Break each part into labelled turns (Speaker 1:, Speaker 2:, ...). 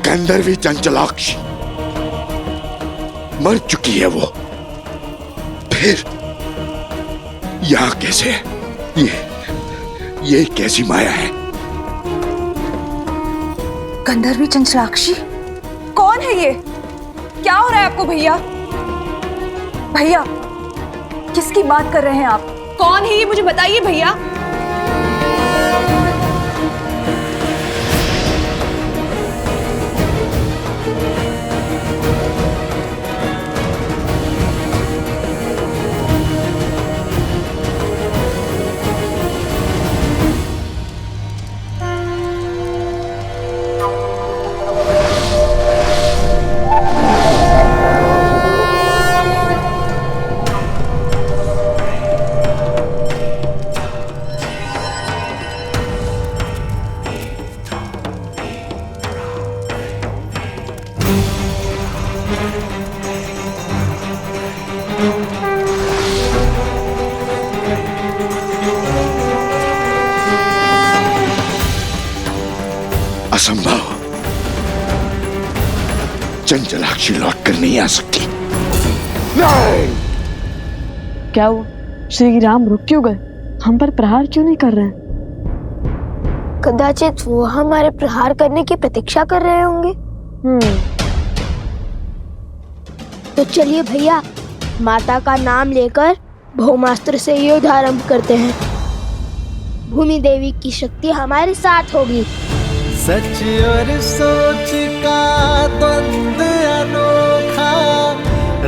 Speaker 1: गंधर्वी चंचलाक्षी मर चुकी है वो। फिर यहाँ कैसे? ये कैसी माया है?
Speaker 2: गंधर्वी चंचलाक्षी? कौन है ये? क्या हो रहा है आपको भैया? भैया, किसकी बात कर रहे हैं आप? कौन है ये, मुझे बताइए भैया।
Speaker 1: असंभव। चंचलाक्षी लौट कर नहीं आ सकती। नहीं।
Speaker 3: क्या हुआ? श्री राम रुक क्यों गए? हम पर प्रहार क्यों नहीं कर रहे हैं?
Speaker 4: कदाचित वो हमारे प्रहार करने की प्रतीक्षा कर रहे होंगे। तो चलिए भैया, माता का नाम लेकर भौमास्त्र से युद्ध आरंभ करते हैं। भूमि देवी की शक्ति हमारे साथ होगी।
Speaker 5: सच और सोच का द्वंद्व अनोखा,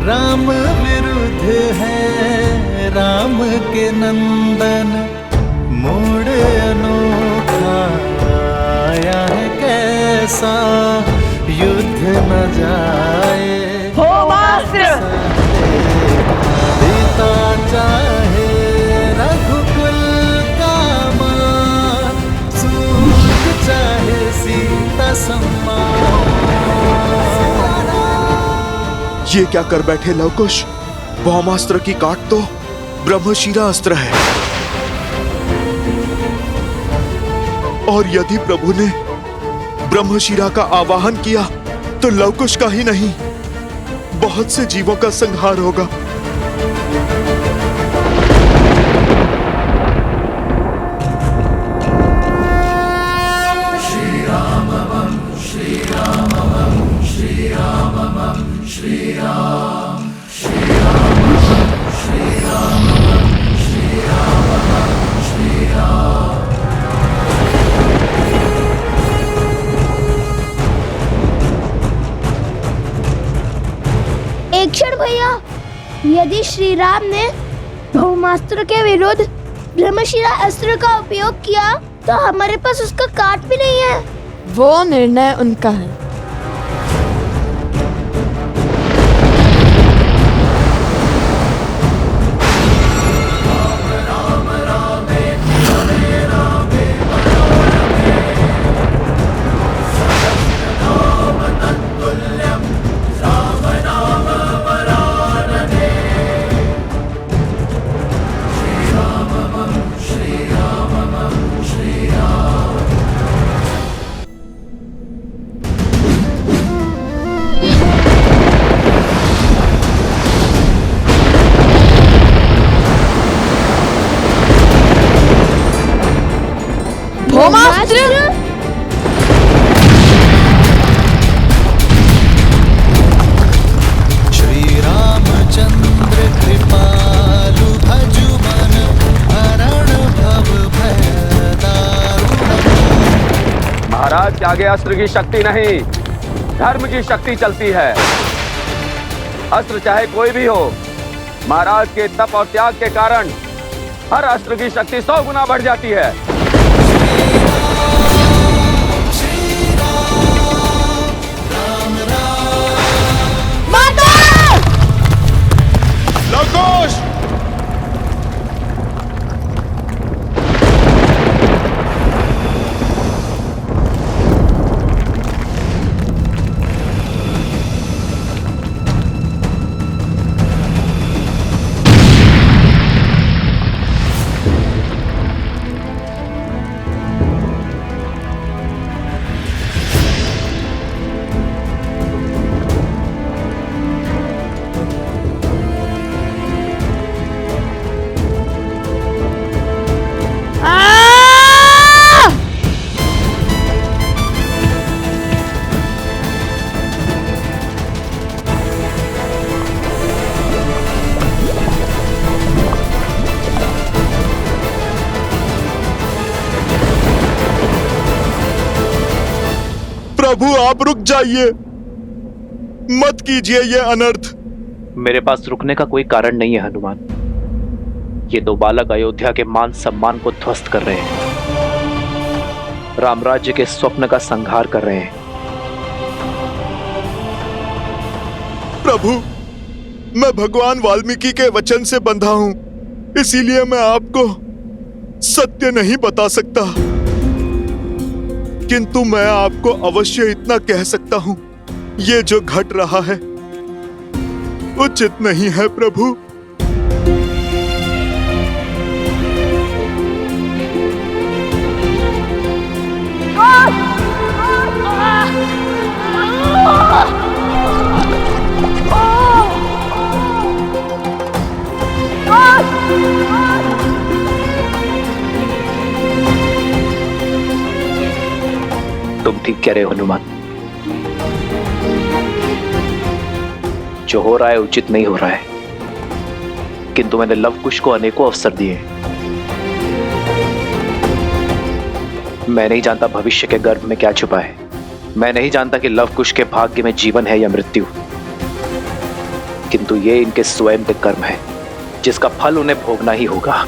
Speaker 5: राम विरुद्ध है राम के नंदन। मोड़ अनोखा आया है कैसा, युद्ध न जाए
Speaker 3: भौमास्त्र।
Speaker 5: पिता चाहे रघुकुल का मान, सूख चाहे सीता सम्मान।
Speaker 1: ये क्या कर बैठे लवकुश? भौमास्त्र की काट तो ब्रह्मशिरा अस्त्र है, और यदि प्रभु ने ब्रह्मशिरा का आवाहन किया तो लवकुश का ही नहीं, बहुत से जीवों का संहार होगा।
Speaker 4: एक क्षण भैया, यदि श्री राम ने भौमास्त्र के विरुद्ध ब्रह्मशिरा अस्त्र का उपयोग किया तो हमारे पास उसका काट भी नहीं है।
Speaker 3: वो निर्णय उनका है। भौमास्त्र।
Speaker 5: श्री रामचंद्र कृपालु भजु मन, हरण भव भय दारुण।
Speaker 6: महाराज के आगे अस्त्र की शक्ति नहीं, धर्म की शक्ति चलती है। अस्त्र चाहे कोई भी हो, महाराज के तप और त्याग के कारण हर अस्त्र की शक्ति 100 गुना बढ़ जाती है।
Speaker 1: लवकुश! प्रभु आप रुक जाइए, मत कीजिए ये अनर्थ।
Speaker 7: मेरे पास रुकने का कोई कारण नहीं है हनुमान। ये दो बालक अयोध्या के मान सम्मान को ध्वस्त कर रहे हैं, रामराज्य के स्वप्न का संहार कर रहे हैं।
Speaker 1: प्रभु, मैं भगवान वाल्मीकि के वचन से बंधा हूं, इसीलिए मैं आपको सत्य नहीं बता सकता, किंतु मैं आपको अवश्य इतना कह सकता हूं, ये जो घट रहा है उचित नहीं है प्रभु।
Speaker 7: तुम ठीक कह रहे हो हनुमान, जो हो रहा है उचित नहीं हो रहा है, किंतु मैंने लव कुश को अनेकों अवसर दिए। मैं नहीं जानता भविष्य के गर्भ में क्या छुपा है। मैं नहीं जानता कि लव कुश के भाग्य में जीवन है या मृत्यु, किंतु ये इनके स्वयं के कर्म है, जिसका फल उन्हें भोगना ही होगा।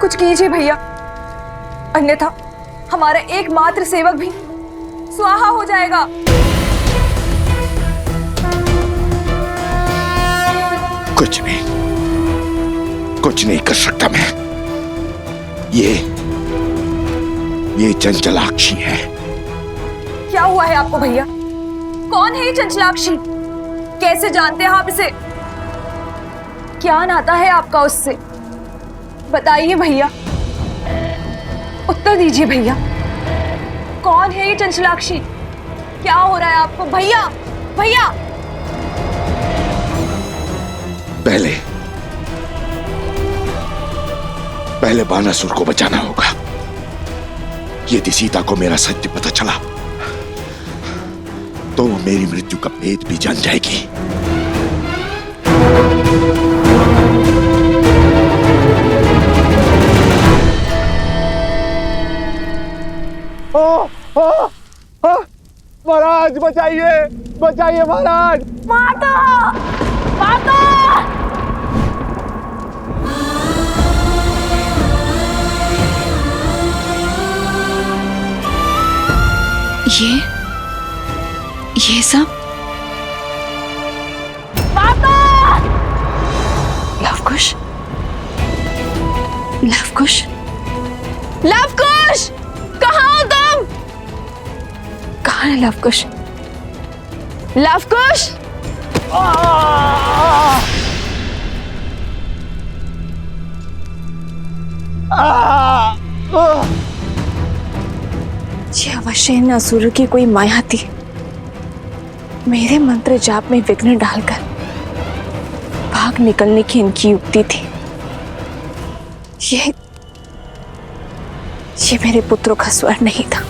Speaker 2: कुछ कीजिए भैया, अन्यथा हमारा एकमात्र सेवक भी स्वाहा हो जाएगा।
Speaker 1: कुछ नहीं कर सकता मैं। ये चंचलाक्षी है।
Speaker 2: क्या हुआ है आपको भैया? कौन है ये चंचलाक्षी? कैसे जानते हैं आप इसे? क्या नाता है आपका उससे? बताइए भैया, उत्तर दीजिए भैया। कौन है ये चंचलाक्षी? क्या हो रहा है आपको भैया? भैया
Speaker 1: पहले बानासुर को बचाना होगा। यदि सीता को मेरा सत्य पता चला तो वो मेरी मृत्यु का भेद भी जान जाएगी।
Speaker 6: महाराज बचाइए, बचाइए महाराज।
Speaker 2: माता! माता!
Speaker 3: ये सब
Speaker 2: माता!
Speaker 3: लवकुश, लवकुश,
Speaker 2: लवकुश! कहाँ हो तुम?
Speaker 3: कहाँ है लवकुश?
Speaker 2: लवकुश!
Speaker 3: ये अवश्य इन असुरों की कोई माया थी, मेरे मंत्र जाप में विघ्न डालकर भाग निकलने की इनकी युक्ति थी। ये मेरे पुत्रों का स्वर नहीं था।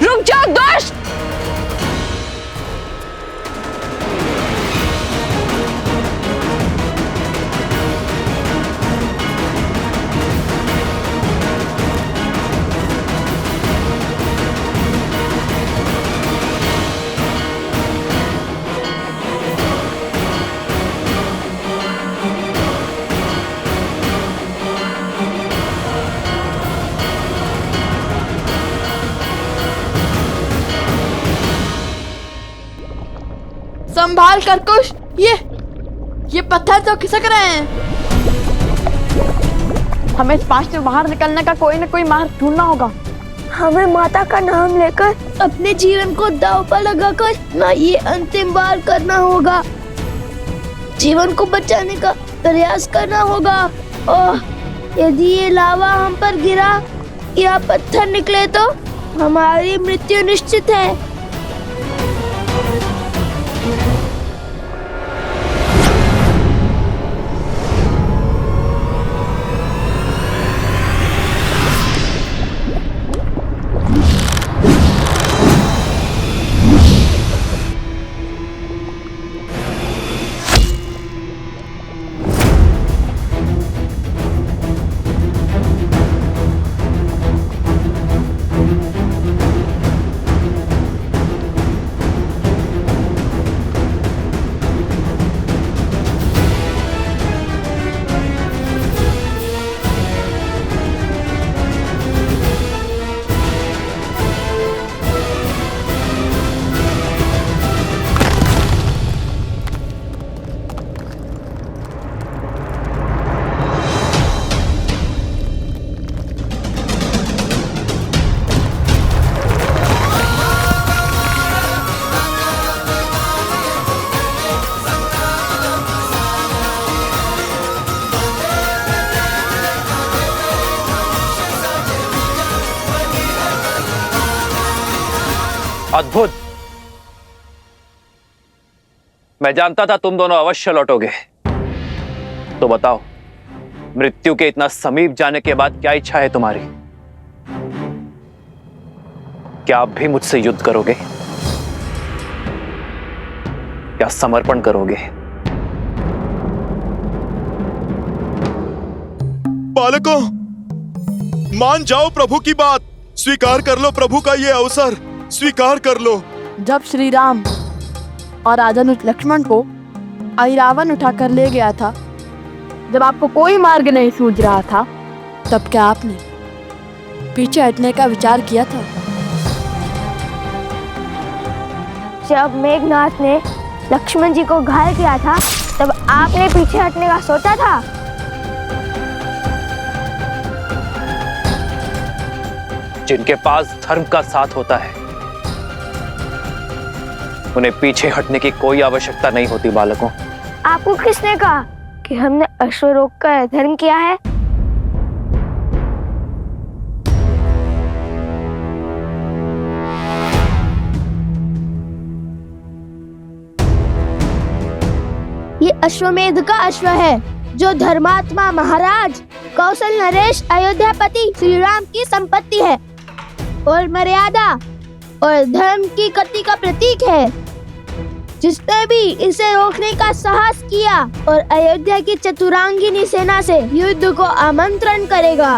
Speaker 2: रुक जाओ दुष्ट!
Speaker 8: संभाल कर कुश, ये पत्थर तो खिसक रहे हैं। हमें इस पास से बाहर निकलने का कोई न कोई मार्ग ढूंढना होगा।
Speaker 4: हमें माता का नाम लेकर अपने जीवन को दांव पर लगाकर ना ये अंतिम बार करना होगा। जीवन को बचाने का प्रयास करना होगा। और यदि ये लावा हम पर गिरा या पत्थर निकले तो हमारी मृत्यु निश्चित है।
Speaker 7: अद्भुत। मैं जानता था तुम दोनों अवश्य लौटोगे। तो बताओ, मृत्यु के इतना समीप जाने के बाद क्या इच्छा है तुम्हारी? क्या आप भी मुझसे युद्ध करोगे? क्या समर्पण करोगे?
Speaker 1: बालकों, मान जाओ प्रभु की बात। स्वीकार कर लो प्रभु का ये अवसर, स्वीकार कर लो।
Speaker 8: जब श्री राम और राजानुज लक्ष्मण को अहिरावण उठाकर ले गया था, जब आपको कोई मार्ग नहीं सूझ रहा था, तब क्या आपने पीछे हटने का विचार किया था?
Speaker 4: जब मेघनाथ ने लक्ष्मण जी को घायल किया था, तब आपने पीछे हटने का सोचा था?
Speaker 7: जिनके पास धर्म का साथ होता है, उन्हें पीछे हटने की कोई आवश्यकता नहीं होती। बालकों,
Speaker 4: आपको किसने कहा कि हमने अश्वरोग का धर्म किया है? ये अश्वमेध का अश्व है, जो धर्मात्मा महाराज कौशल नरेश अयोध्यापति श्री राम की संपत्ति है और मर्यादा और धर्म की गति का प्रतीक है। जिसने भी इसे रोकने का साहस किया और अयोध्या की चतुरांगिनी सेना से युद्ध को आमंत्रण करेगा।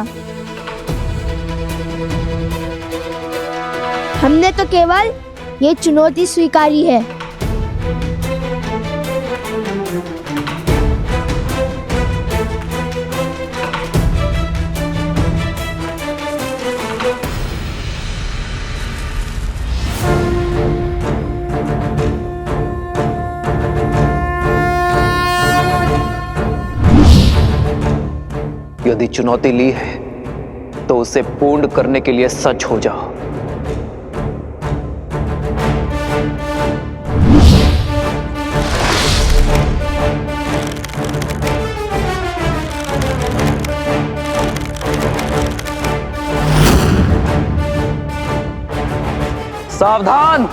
Speaker 4: हमने तो केवल ये चुनौती स्वीकारी है।
Speaker 7: यदि चुनौती ली है तो उसे पूर्ण करने के लिए सच हो जाओ। सावधान!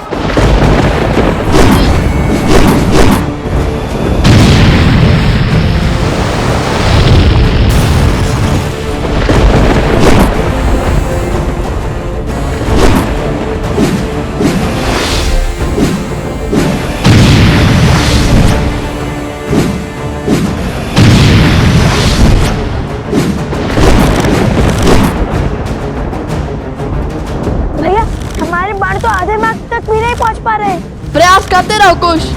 Speaker 4: तो आधे मार्ग तक भी नहीं पहुंच पा रहे।
Speaker 8: प्रयास करते रहो कुश।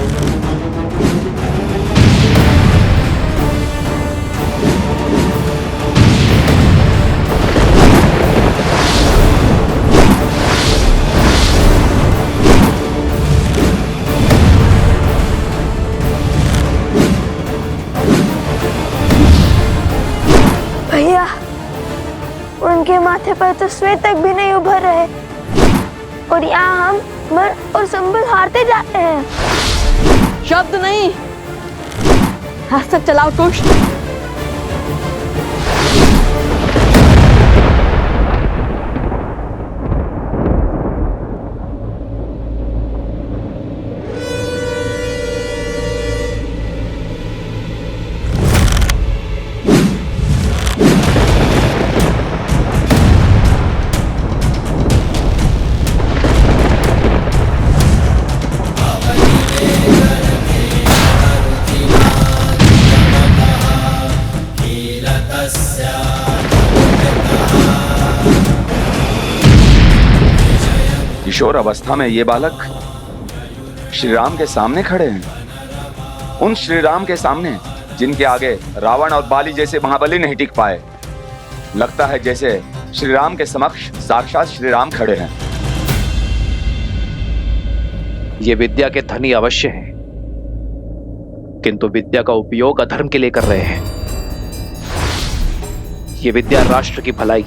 Speaker 4: उनके माथे पर तो श्वेत तक भी नहीं उभर रहे और यहाँ हम मन और संबल हारते जाते हैं।
Speaker 8: शब्द नहीं, हस्तक चलाओ कुश।
Speaker 6: किशोर अवस्था में ये बालक श्री राम के सामने खड़े हैं, उन श्री राम के सामने जिनके आगे रावण और बाली जैसे महाबली नहीं टिक पाए। लगता है जैसे श्री राम के समक्ष साक्षात श्री राम खड़े हैं।
Speaker 7: ये विद्या के धनी अवश्य हैं, किंतु विद्या का उपयोग अधर्म के लिए कर रहे हैं। ये विद्या राष्ट्र की भलाई,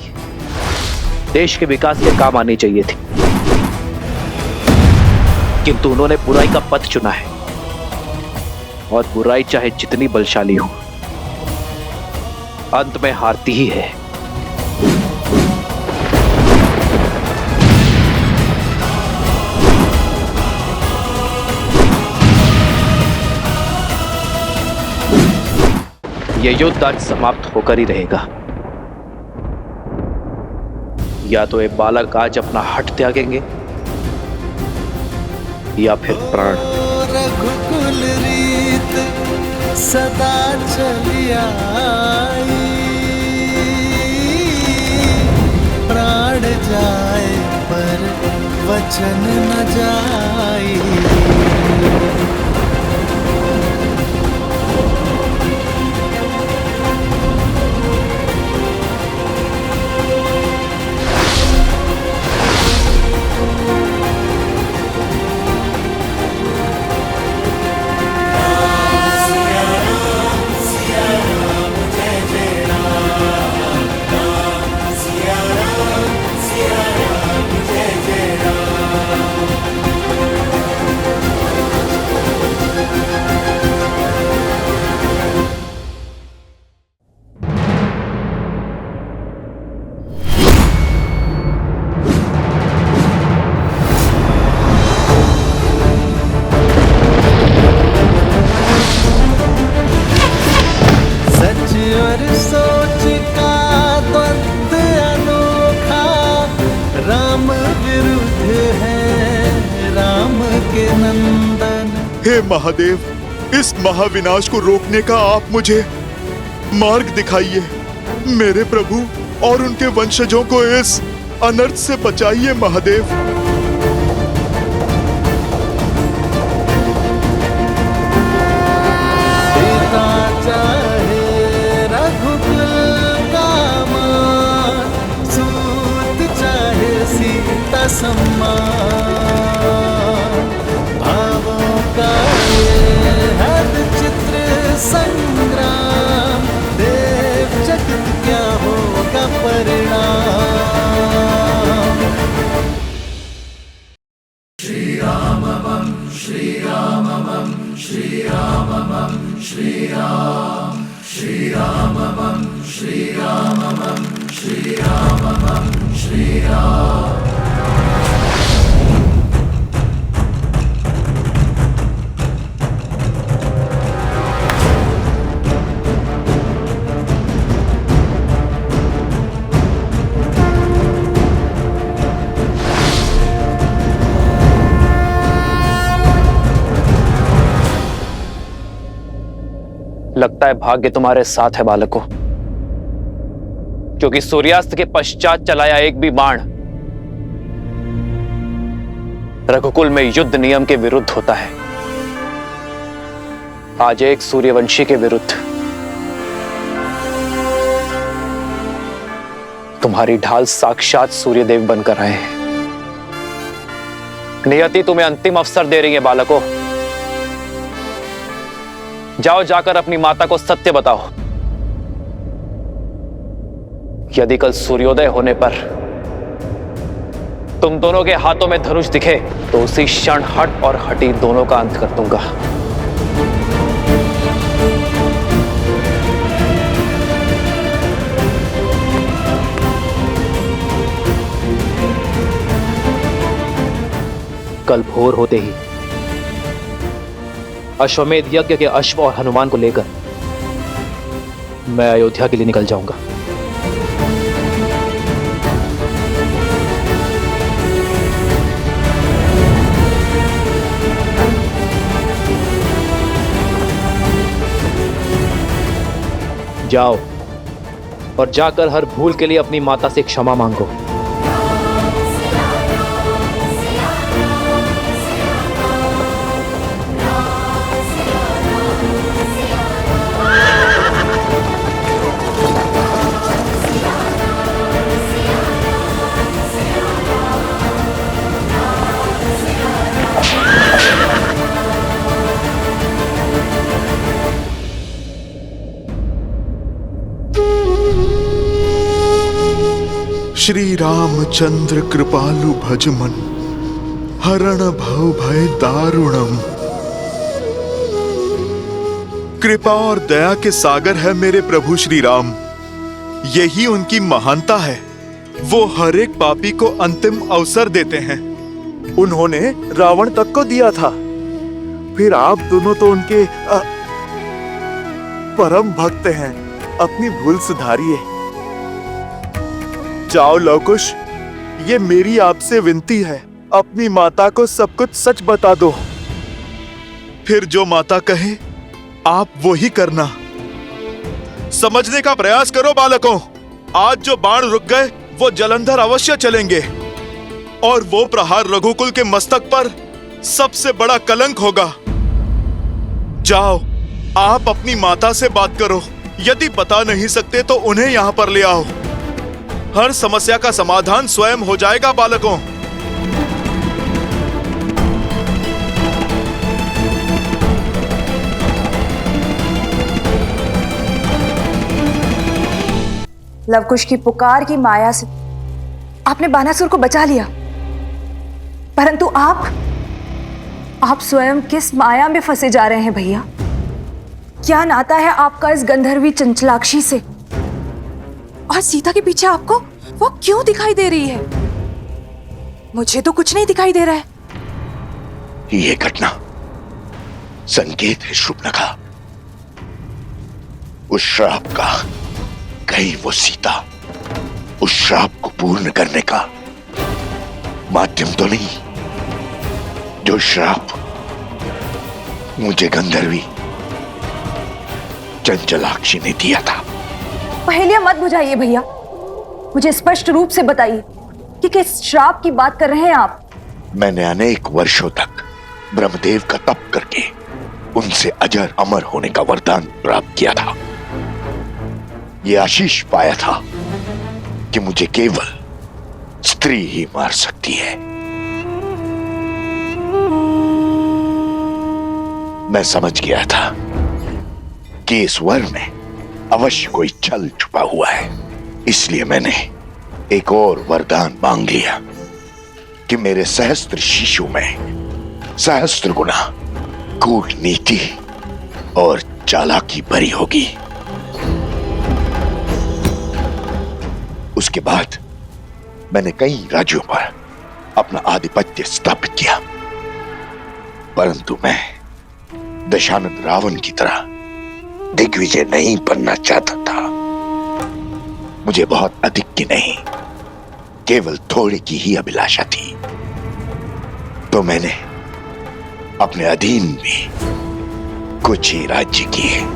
Speaker 7: देश के विकास के काम आनी चाहिए थी, किंतु उन्होंने बुराई का पथ चुना है, और बुराई चाहे जितनी बलशाली हो, अंत में हारती ही है। यह युद्ध आज समाप्त होकर ही रहेगा। या तो ये बालक आज अपना हट त्यागेंगे या फिर प्राण।
Speaker 5: रघुकुल रीत सदा चली आई, प्राण जाए पर वचन न जाई।
Speaker 1: हे महादेव, इस महाविनाश को रोकने का आप मुझे मार्ग दिखाइए। मेरे प्रभु और उनके वंशजों को इस अनर्थ से बचाइए महादेव।
Speaker 5: भावों का ये हद चित्र संग्राम, देव जगत क्या होगा परिणाम। श्री राम मम श्री राम मम श्री राम मम श्री राम, श्री राम मम श्री राम मम श्री राम मम श्री राम।
Speaker 7: लगता है भाग्य तुम्हारे साथ है बालकों, क्योंकि सूर्यास्त के पश्चात चलाया एक भी बाण रघुकुल में युद्ध नियम के विरुद्ध होता है। आज एक सूर्यवंशी के विरुद्ध तुम्हारी ढाल साक्षात सूर्यदेव बनकर आए हैं। नियति तुम्हें अंतिम अवसर दे रही है बालकों। जाओ, जाकर अपनी माता को सत्य बताओ। यदि कल सूर्योदय होने पर तुम दोनों के हाथों में धनुष दिखे तो उसी क्षण हट और हटी दोनों का अंत कर दूंगा। कल भोर होते ही अश्वमेध यज्ञ के अश्व और हनुमान को लेकर मैं अयोध्या के लिए निकल जाऊंगा। जाओ और जाकर हर भूल के लिए अपनी माता से क्षमा मांगो।
Speaker 1: श्री रामचंद्र कृपालु भजमन हरण भव भय दारुणम। कृपा और दया के सागर है मेरे प्रभु श्री राम। यही उनकी महानता है। वो हर एक पापी को अंतिम अवसर देते हैं।
Speaker 9: उन्होंने रावण तक को दिया था, फिर आप दोनों तो उनके परम भक्त हैं। अपनी भूल सुधारिए। जाओ लवकुश, ये मेरी आपसे विनती है, अपनी माता को सब कुछ सच बता दो।
Speaker 1: फिर जो माता कहे आप वो ही करना। समझने का प्रयास करो बालकों। आज जो बाण रुक गए वो जलंधर अवश्य चलेंगे और वो प्रहार रघुकुल के मस्तक पर सबसे बड़ा कलंक होगा। जाओ, आप अपनी माता से बात करो। यदि बता नहीं सकते तो उन्हें यहां पर ले आओ। हर समस्या का समाधान स्वयं हो जाएगा बालकों।
Speaker 2: लवकुश की पुकार की माया से आपने बानासुर को बचा लिया, परंतु आप स्वयं किस माया में फंसे जा रहे हैं भैया? क्या नाता है आपका इस गंधर्वी चंचलाक्षी से? और सीता के पीछे आपको वो क्यों दिखाई दे रही है? मुझे तो कुछ नहीं दिखाई दे रहा है।
Speaker 10: ये घटना संकेत है शुभनखा, उस श्राप का। कहीं वो सीता उस श्राप को पूर्ण करने का माध्यम तो नहीं, जो श्राप मुझे गंधर्वी चंचलाक्षी ने दिया था।
Speaker 2: पहेलियां मत बुझाइए भैया, मुझे स्पष्ट रूप से बताइए कि किस श्राप की बात कर रहे हैं आप?
Speaker 10: मैंने अनेक वर्षों तक ब्रह्मदेव का तप करके उनसे अजर अमर होने का वरदान प्राप्त किया था। ये आशीष पाया था कि मुझे केवल स्त्री ही मार सकती है। मैं समझ गया था कि इस वर में अवश्य कोई छल छुपा हुआ है, इसलिए मैंने एक और वरदान मांग लिया कि मेरे सहस्त्र शिशु में सहस्त्र गुना कूटनीति और चालाकी भरी होगी। उसके बाद मैंने कई राज्यों पर अपना आधिपत्य स्थापित किया, परंतु मैं दशानन रावण की तरह दिग्विजय नहीं बनना चाहता था। मुझे बहुत अधिक की नहीं, केवल थोड़े की ही अभिलाषा थी। तो मैंने अपने अधीन में कुछ ही राज्य किए।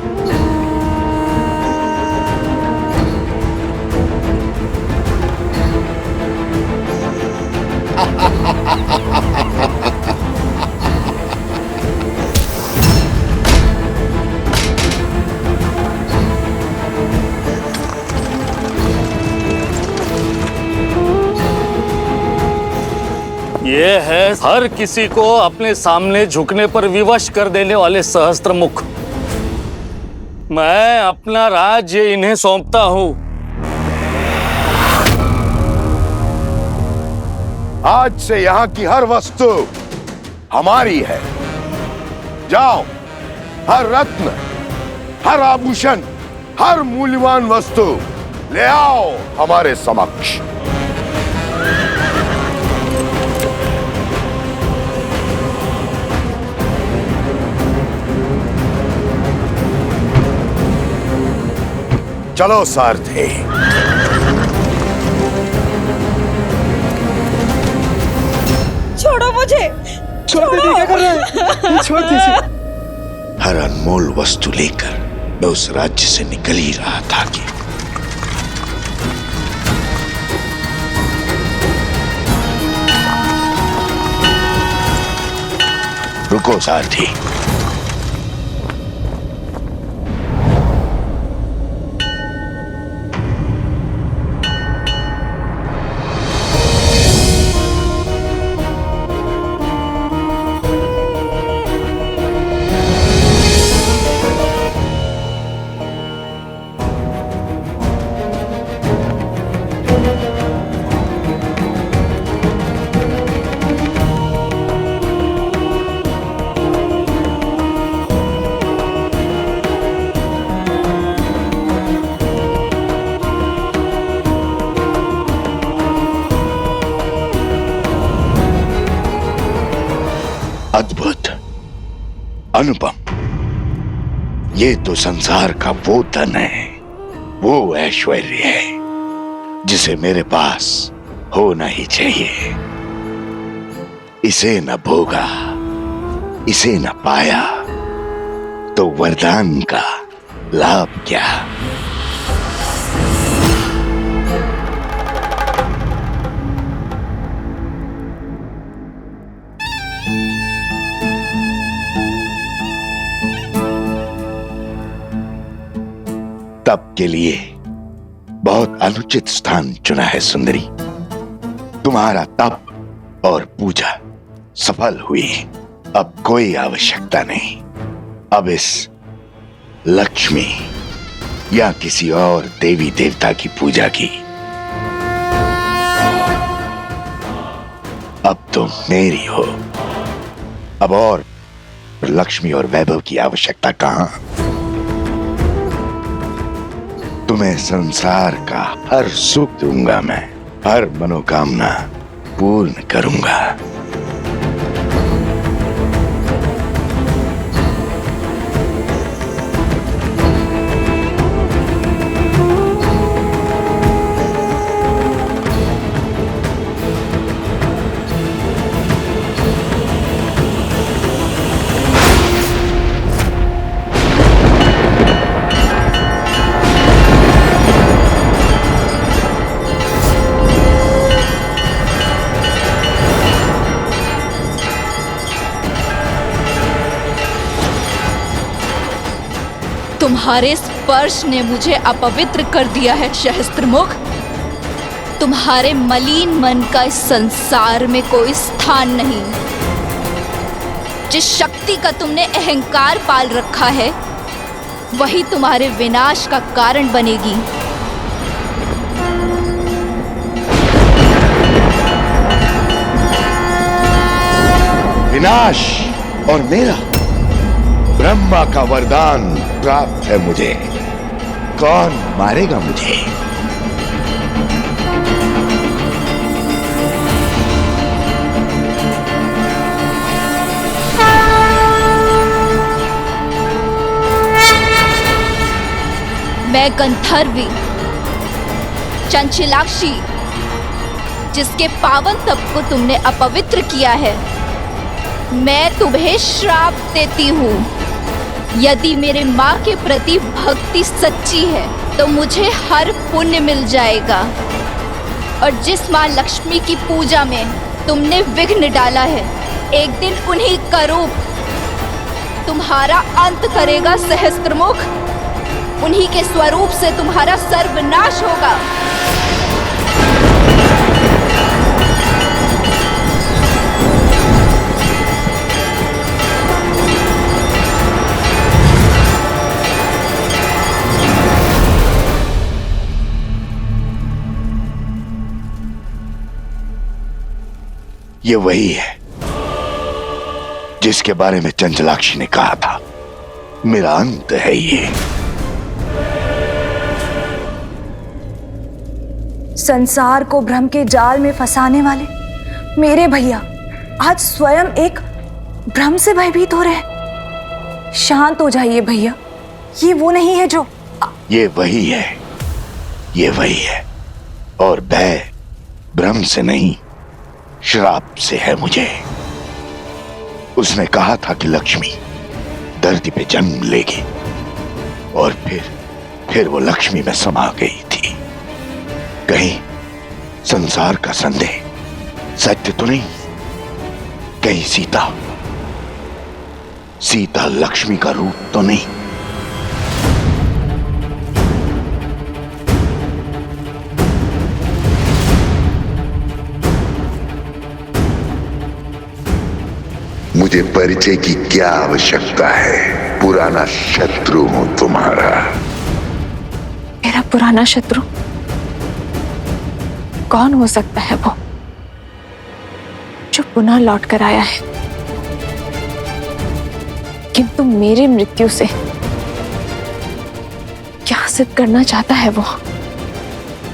Speaker 11: ये है हर किसी को अपने सामने झुकने पर विवश कर देने वाले सहस्त्र मुख। मैं अपना राज्य इन्हें सौंपता हूं।
Speaker 10: आज से यहाँ की हर वस्तु हमारी है। जाओ, हर रत्न, हर आभूषण, हर मूल्यवान वस्तु ले आओ हमारे समक्ष। चलो सारथी।
Speaker 2: छोड़ो मुझे।
Speaker 9: छोड़ दीजिए, क्या कर रहे हैं? छोड़ दीजिए।
Speaker 10: हर अनमोल वस्तु लेकर मैं उस राज्य से निकल ही रहा था कि रुको सारथी। अद्भुत, अनुपम, ये तो संसार का वो धन है, वो ऐश्वर्य है जिसे मेरे पास होना ही चाहिए। इसे न भोगा, इसे न पाया तो वरदान का लाभ क्या। तप के लिए बहुत अनुचित स्थान चुना है सुंदरी। तुम्हारा तप और पूजा सफल हुई, अब कोई आवश्यकता नहीं। अब इस लक्ष्मी या किसी और देवी देवता की पूजा की। अब तुम मेरी हो। अब और लक्ष्मी और वैभव की आवश्यकता कहां। तुम्हें संसार का हर सुख दूंगा मैं, हर मनोकामना पूर्ण करूंगा।
Speaker 2: तुम्हारे स्पर्श ने मुझे अपवित्र कर दिया है सहस्त्रमुख। तुम्हारे मलिन मन का इस संसार में कोई स्थान नहीं। जिस शक्ति का तुमने अहंकार पाल रखा है वही तुम्हारे विनाश का कारण बनेगी।
Speaker 10: विनाश और मेरा? ब्रह्मा का वरदान प्राप्त है मुझे। कौन मारेगा मुझे?
Speaker 2: मैं गंधर्वी चंचलाक्षी, जिसके पावन तप को तुमने अपवित्र किया है, मैं तुम्हें श्राप देती हूँ। यदि मेरे माँ के प्रति भक्ति सच्ची है तो मुझे हर पुण्य मिल जाएगा, और जिस माँ लक्ष्मी की पूजा में तुमने विघ्न डाला है, एक दिन उन्हीं का रूप तुम्हारा अंत करेगा सहस्त्रमुख। उन्हीं के स्वरूप से तुम्हारा सर्वनाश होगा।
Speaker 10: ये वही है जिसके बारे में चंचलाक्षी ने कहा था, मेरा अंत है ये।
Speaker 2: संसार को भ्रम के जाल में फंसाने वाले मेरे भैया आज स्वयं एक भ्रम से भयभीत हो रहे हैं। शांत हो जाइए भैया, ये वो नहीं है जो।
Speaker 10: ये वही है, ये वही है। और भय भ्रम से नहीं, श्राप से है मुझे। उसने कहा था कि लक्ष्मी धरती पे जन्म लेगी और फिर वो लक्ष्मी में समा गई थी। कहीं संसार का संदेह सत्य तो नहीं? कहीं सीता लक्ष्मी का रूप तो नहीं? मुझे परिचय की क्या आवश्यकता है? पुराना शत्रु हूं तुम्हारा।
Speaker 3: मेरा पुराना शत्रु कौन हो सकता है वो जो पुनः लौट कर आया है? किंतु मेरी मृत्यु से क्या सिद्ध करना चाहता है वो?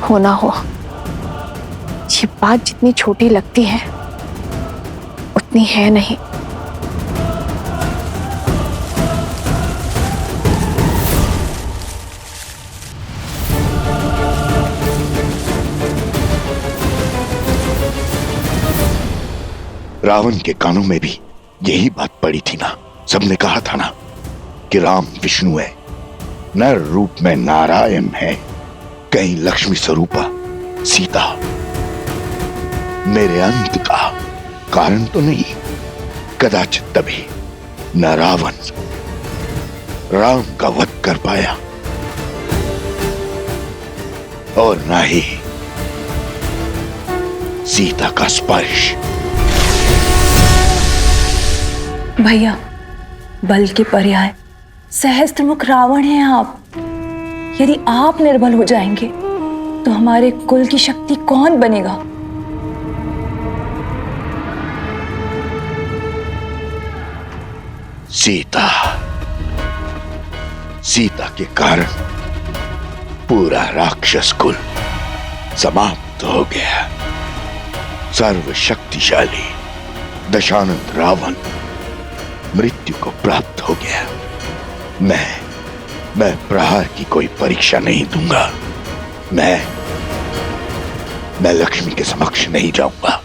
Speaker 3: हो ना हो, ये बात जितनी छोटी लगती है उतनी है नहीं।
Speaker 10: रावण के कानों में भी यही बात पड़ी थी ना। सबने कहा था ना कि राम विष्णु है, नर रूप में नारायण है, कहीं लक्ष्मी स्वरूपा सीता मेरे अंत का कारण तो नहीं। कदाचित तभी न रावण राम का वध कर पाया और न ही सीता का स्पर्श।
Speaker 2: भैया, बल के पर्याय सहस्त्रमुख रावण हैं आप। यदि आप निर्बल हो जाएंगे तो हमारे कुल की शक्ति कौन बनेगा?
Speaker 10: सीता के कारण पूरा राक्षस कुल समाप्त हो गया। सर्वशक्तिशाली दशानंद रावण मृत्यु को प्राप्त हो गया। मैं प्रहार की कोई परीक्षा नहीं दूंगा। मैं लक्ष्मी के समक्ष नहीं जाऊंगा।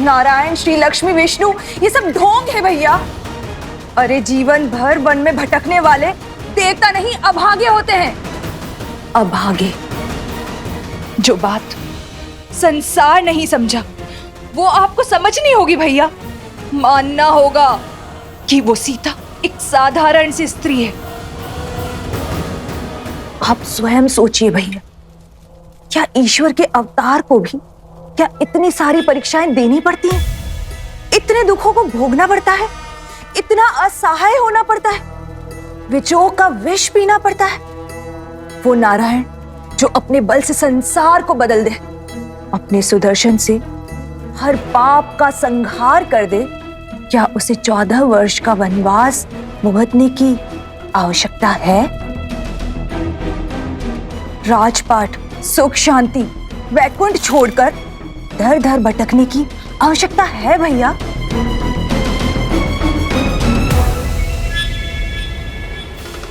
Speaker 2: नारायण, श्री लक्ष्मी, विष्णु, ये सब ढोंग है भैया। अरे जीवन भर वन में भटकने वाले देवता नहीं अभागे होते हैं। अभागे। जो बात संसार नहीं समझा वो आपको समझनी होगी भैया। मानना होगा कि वो सीता एक साधारण सी स्त्री है। आप स्वयं सोचिए भैया, क्या ईश्वर के अवतार को भी क्या इतनी सारी परीक्षाएं देनी पड़ती हैं? इतने दुखों को भोगना पड़ता है? इतना असहाय होना पड़ता है? विजोग का विष पीना पड़ता है? वो नारायण जो अपने बल से संसार को बदल दे, अपने सुदर्शन से हर पाप का संहार कर दे, क्या उसे 14 वर्ष का वनवास भुगतने की आवश्यकता है? राजपाट, सुख शांति, वैकुंठ छोड़कर दर दर भटकने की आवश्यकता है भैया?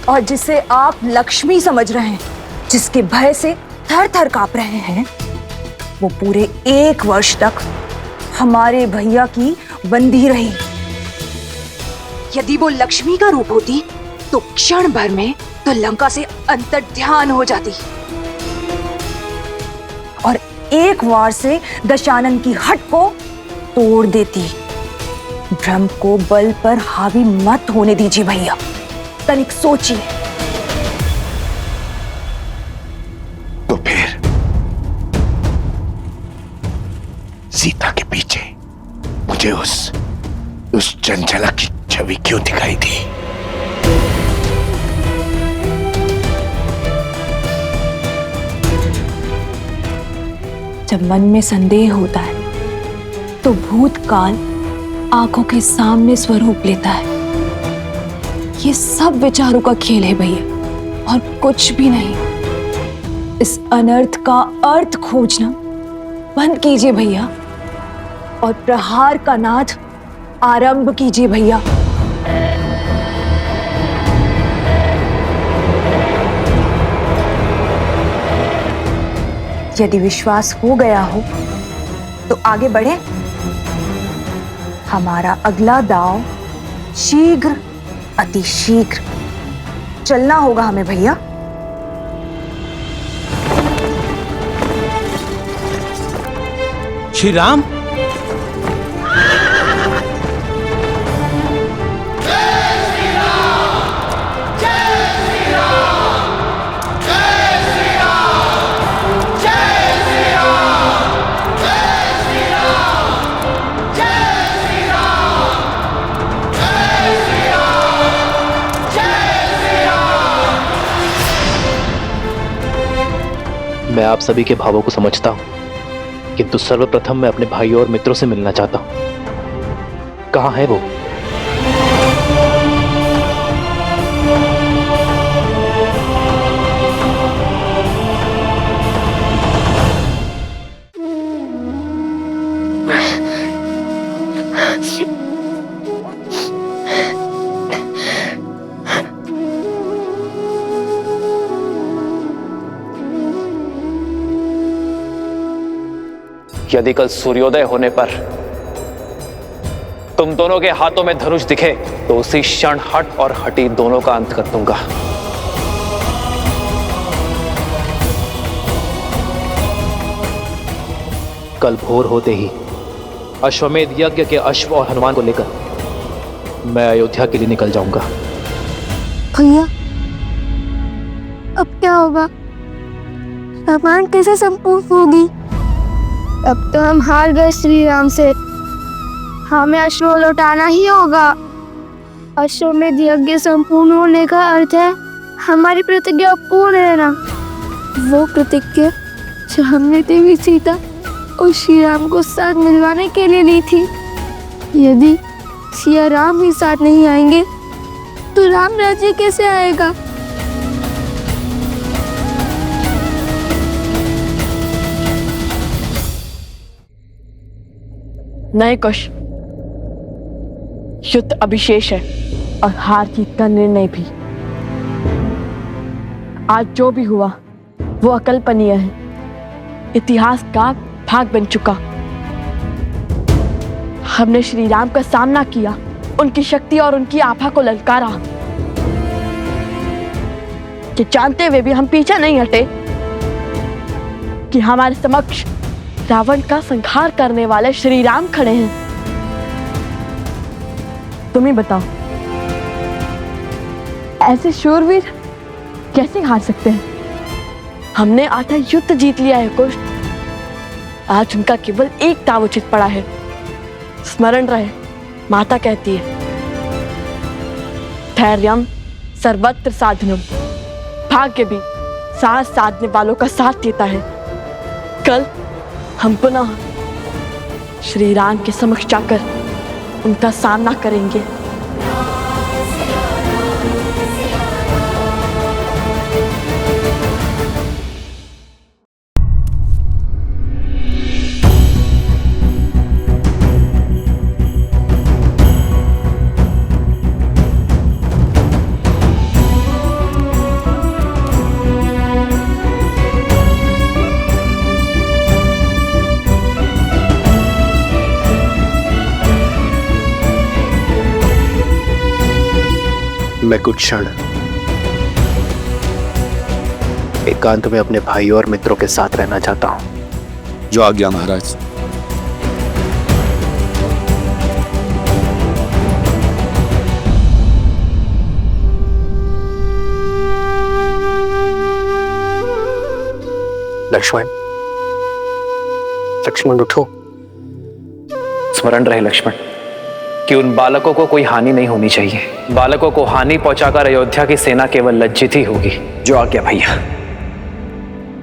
Speaker 2: और जिसे आप लक्ष्मी समझ रहे हैं, जिसके भय से थर थर कांप रहे हैं, वो पूरे 1 वर्ष तक हमारे भैया की बंदी रही। यदि वो लक्ष्मी का रूप होती तो क्षण भर में तो लंका से अंतर्ध्यान हो जाती और एक वार से दशानन की हट को तोड़ देती। भ्रम को बल पर हावी मत होने दीजिए भैया, तनिक सोचिए।
Speaker 10: तो फिर सीता के पीछे मुझे उस चंचला की छवि क्यों दिखाई दी?
Speaker 2: जब मन में संदेह होता है तो भूतकाल आंखों के सामने स्वरूप लेता है। ये सब विचारों का खेल है भैया, और कुछ भी नहीं। इस अनर्थ का अर्थ खोजना बंद कीजिए भैया, और प्रहार का नाद आरंभ कीजिए भैया। यदि विश्वास हो गया हो तो आगे बढ़े। हमारा अगला दांव शीघ्र, अति शीघ्र चलना होगा हमें भैया।
Speaker 12: श्री राम,
Speaker 7: मैं आप सभी के भावों को समझता हूं, किंतु सर्वप्रथम मैं अपने भाइयों और मित्रों से मिलना चाहता हूं। कहां है वो? यदि कल सूर्योदय होने पर तुम दोनों के हाथों में धनुष दिखे तो उसी क्षण हट और हटी दोनों का अंत कर दूंगा। कल भोर होते ही अश्वमेध यज्ञ के अश्व और हनुमान को लेकर मैं अयोध्या के लिए निकल जाऊंगा।
Speaker 4: भैया, अब क्या होगा? रामायण कैसे संपूर्ण होगी? अब तो हम हार गए श्री राम से। हमें अश्व लौटाना ही होगा। अश्वमेध यज्ञ संपूर्ण होने का अर्थ है हमारी प्रतिज्ञा पूर्ण रहना। वो प्रतिज्ञा जो हमने देवी सीता और श्री राम को साथ मिलवाने के लिए ली थी। यदि सिया राम ही साथ नहीं आएंगे तो राम राज्य कैसे आएगा?
Speaker 8: नए कुश, युद्ध अभिशेष है और हार जीत का निर्णय भी। आज जो भी हुआ वो अकल्पनीय है, इतिहास का भाग बन चुका। हमने श्री राम का सामना किया, उनकी शक्ति और उनकी आभा को ललकारा। कि जानते हुए भी हम पीछे नहीं हटे कि हमारे समक्ष रावण का संहार करने वाले श्री राम खड़े हैं। तुम ही बताओ, ऐसे शूरवीर कैसे हार सकते हैं? हमने आधा युद्ध जीत लिया है कुश। आज उनका केवल एक दांव उचित पड़ा है। स्मरण रहे, माता कहती है, धैर्यम सर्वत्र साधनम। भाग्य भी साथ साधने वालों का साथ देता है। कल हम पुनः श्री राम के समक्ष जाकर उनका सामना करेंगे।
Speaker 7: मैं कुछ क्षण एकांत में अपने भाइयों और मित्रों के साथ रहना चाहता हूं।
Speaker 1: जो आज्ञा महाराज।
Speaker 7: लक्ष्मण, लक्ष्मण उठो। स्मरण रहे लक्ष्मण कि उन बालकों को कोई हानि नहीं होनी चाहिए। बालकों को हानि पहुंचाकर अयोध्या की सेना केवल लज्जित ही होगी। जो आज्ञा भैया।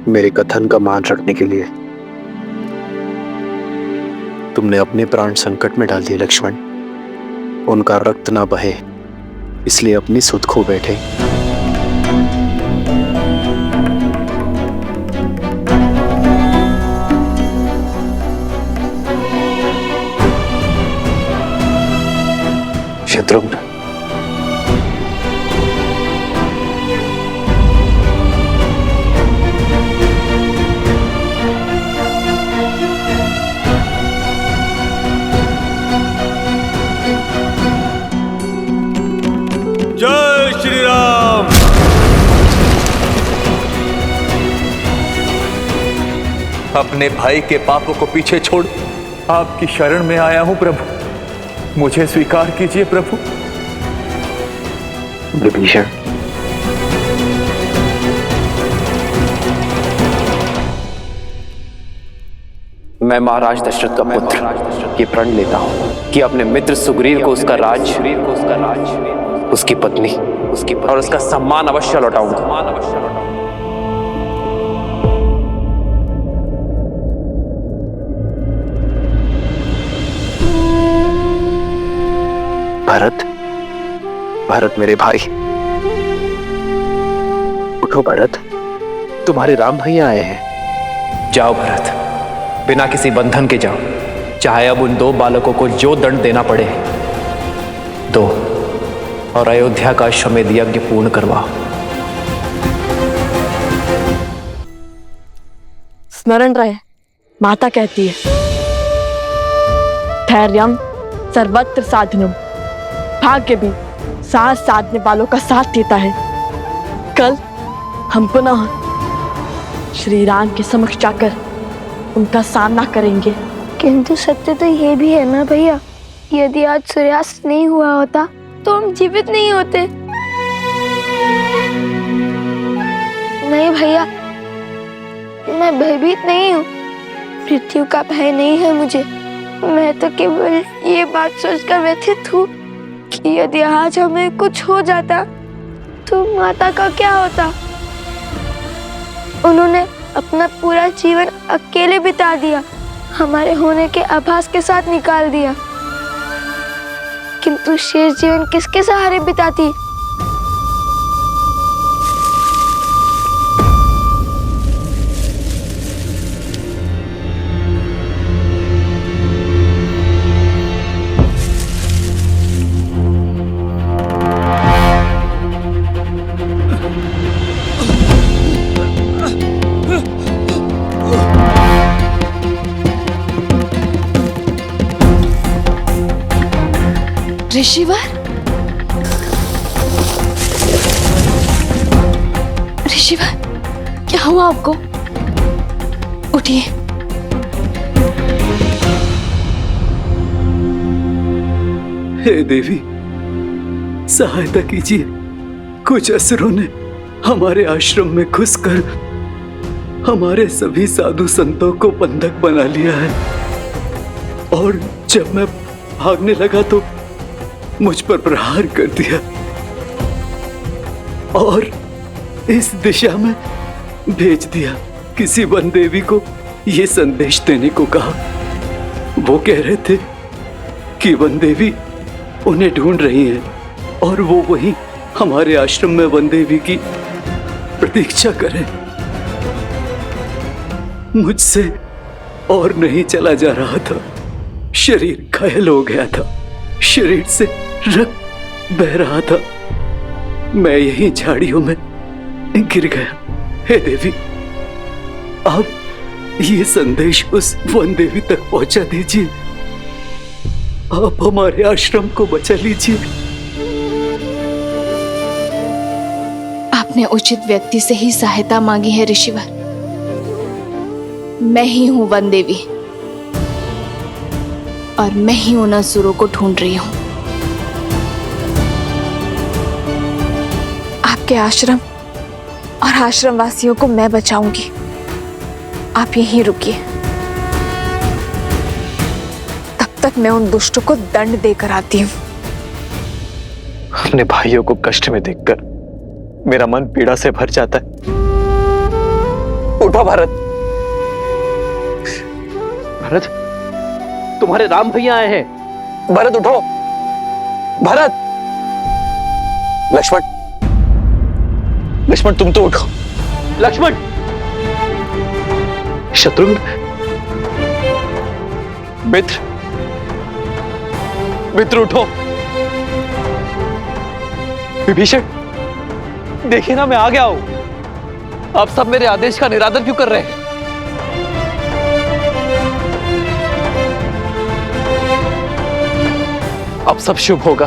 Speaker 7: मेरे कथन का मान रखने के लिए तुम तुमने अपने प्राण संकट में डाल दिए लक्ष्मण। उनका रक्त ना बहे इसलिए अपनी सुध खो बैठे। शत्रुघ्न,
Speaker 11: जय श्री राम।
Speaker 12: अपने भाई के पापों को पीछे छोड़ आपकी शरण में आया हूं प्रभु, मुझे स्वीकार कीजिए प्रभु।
Speaker 7: विभीषण, मैं महाराज दशरथ का पुत्र ये प्रण लेता हूं कि अपने मित्र सुग्रीव को उसका राज, उसकी पत्नी, और उसका सम्मान अवश्य लौटाऊंगा। भरत, भरत मेरे भाई, उठो भरत, तुम्हारे राम भैया आए हैं। जाओ भरत, बिना किसी बंधन के जाओ, चाहे अब उन 2 बालकों को जो दंड देना पड़े दो, और अयोध्या का अश्वमेध यज्ञ पूर्ण करवाओ।
Speaker 8: स्मरण रहे, माता कहती है, धैर्यम सर्वत्र साधनम। भाग्य भी साथ साधने वालों का साथ देता है। कल हम पुनः श्री राम के समक्ष जाकर उनका सामना करेंगे।
Speaker 4: किंतु सत्य तो ये भी है ना भैया, यदि आज सूर्यास्त नहीं हुआ होता तो हम जीवित नहीं होते। नहीं भैया, मैं भयभीत नहीं हूँ, मृत्यु का भय नहीं है मुझे। मैं तो केवल ये बात सोचकर व्यथित हूँ कि यदि आज हमें कुछ हो जाता तो माता का क्या होता। उन्होंने अपना पूरा जीवन अकेले बिता दिया, हमारे होने के आभास के साथ निकाल दिया, किंतु शेष जीवन किसके सहारे बिताती।
Speaker 3: ऋषिवर, ऋषिवर, क्या हुआ आपको? उठिए।
Speaker 12: हे देवी, सहायता कीजिए। कुछ असुरों ने हमारे आश्रम में घुसकर हमारे सभी साधु संतों को बंधक बना लिया है, और जब मैं भागने लगा तो मुझ पर प्रहार कर दिया और इस दिशा में भेज दिया। किसी वन देवी को यह संदेश देने को कहा। वो कह रहे थे कि वन देवी उन्हें ढूंढ रही हैं और वो वहीं हमारे आश्रम में वन देवी की प्रतीक्षा करें। मुझसे और नहीं चला जा रहा था, शरीर घायल हो गया था, शरीर से रक्त बह रहा था, मैं यहीं झाड़ियों में गिर गया। हे देवी, आप ये संदेश उस वन देवी तक पहुंचा दीजिए। आप हमारे आश्रम को बचा लीजिए।
Speaker 3: आपने उचित व्यक्ति से ही सहायता मांगी है ऋषिवर। मैं ही हूं वन देवी और मैं ही उन असुरों को ढूंढ रही हूं। आपके आश्रम और आश्रम वासियों को मैं बचाऊंगी। आप यहीं रुकिए, तब तक मैं उन दुष्टों को दंड देकर आती हूं।
Speaker 7: अपने भाइयों को कष्ट में देखकर मेरा मन पीड़ा से भर जाता है। उठो भरत, भरत, तुम्हारे राम भैया आए हैं। भरत उठो, भरत। लक्ष्मण, लक्ष्मण तुम तो उठो। लक्ष्मण, शत्रुघ्न, मित्र, मित्र उठो। विभीषण, देखिए ना मैं आ गया हूं। आप सब मेरे आदेश का निरादर क्यों कर रहे हैं? अब सब शुभ होगा।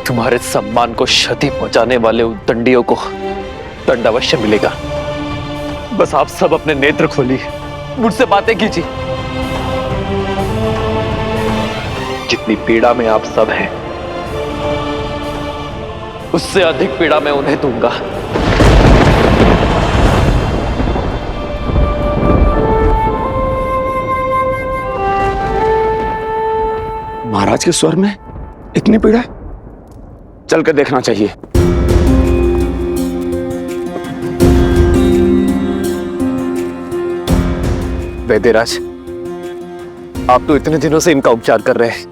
Speaker 7: तुम्हारे सम्मान को क्षति पहुंचाने वाले उद्दंडियों को दंड अवश्य मिलेगा। बस आप सब अपने नेत्र खोलिए, मुझसे बातें कीजिए। जितनी पीड़ा में आप सब हैं, उससे अधिक पीड़ा मैं उन्हें दूंगा।
Speaker 6: महाराज के स्वर में इतनी पीड़ा, चलकर देखना चाहिए।
Speaker 7: वैद्यराज, आप तो इतने दिनों से इनका उपचार कर रहे हैं,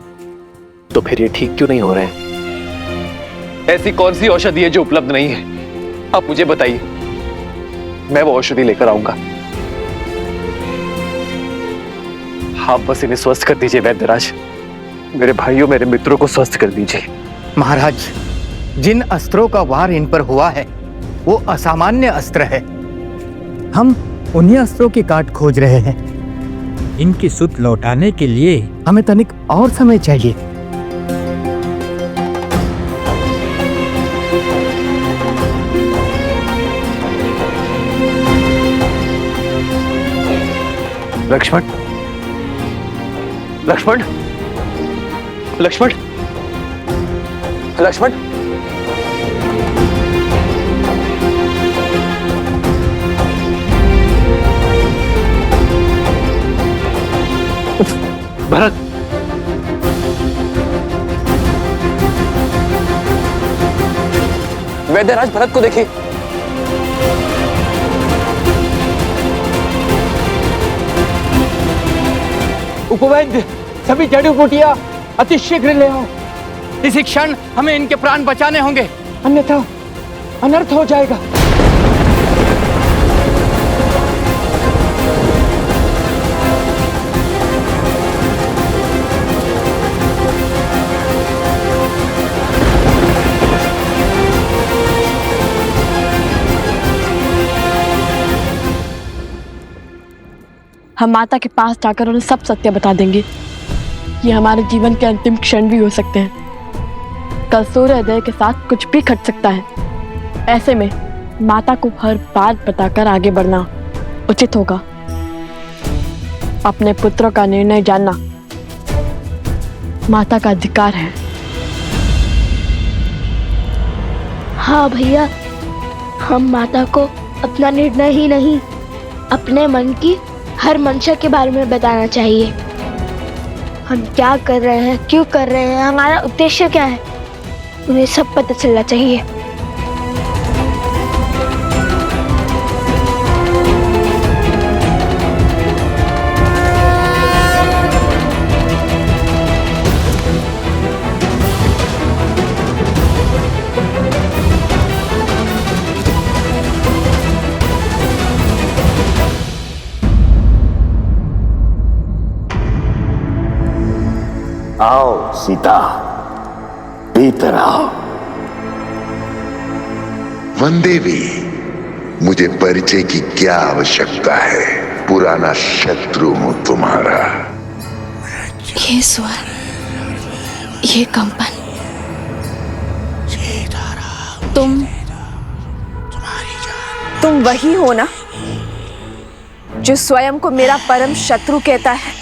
Speaker 7: तो फिर ये ठीक क्यों नहीं हो रहे हैं? ऐसी कौन सी औषधि है जो उपलब्ध नहीं है? आप मुझे बताइए, मैं वो औषधि लेकर आऊंगा। आप बस इन्हें स्वस्थ कर दीजिए वैद्यराज। मेरे भाइयों, मेरे मित्रों को स्वस्थ कर दीजिए।
Speaker 13: महाराज, जिन अस्त्रों का वार इन पर हुआ है वो असामान्य अस्त्र है। हम उन्हीं अस्त्रों की काट खोज रहे हैं। इनकी सुध लौटाने के लिए हमें तनिक और समय चाहिए।
Speaker 7: लक्ष्मण, लक्ष्मण, लक्ष्मण, लक्ष्मण, भरत, वैद्यराज भरत को देखिए।
Speaker 13: उपवैद्य, सभी जड़ी बूटियां अति शीघ्र ले आओ। इसी क्षण हमें इनके प्राण बचाने होंगे, अन्यथा अनर्थ हो जाएगा।
Speaker 8: हम माता के पास जाकर उन्हें सब सत्य बता देंगे। ये हमारे जीवन के अंतिम क्षण भी हो सकते हैं। कल सूर्योदय के साथ कुछ भी घट सकता है। ऐसे में माता को हर बात बताकर आगे बढ़ना उचित होगा। अपने पुत्रों का निर्णय जानना माता का अधिकार है।
Speaker 4: हाँ भैया, हम माता को अपना निर्णय ही नहीं, अपने मन की हर मंशा के बारे में बताना चाहिए। हम क्या कर रहे हैं, क्यों कर रहे हैं, हमारा उद्देश्य क्या है, उन्हें सब पता चलना चाहिए।
Speaker 10: आओ सीता, भीतर आओ। वनदेवी, मुझे परिचय की क्या आवश्यकता है? पुराना शत्रु हूं तुम्हारा।
Speaker 3: ये स्वर, ये कंपन, तुम वही हो ना जो स्वयं को मेरा परम शत्रु कहता है,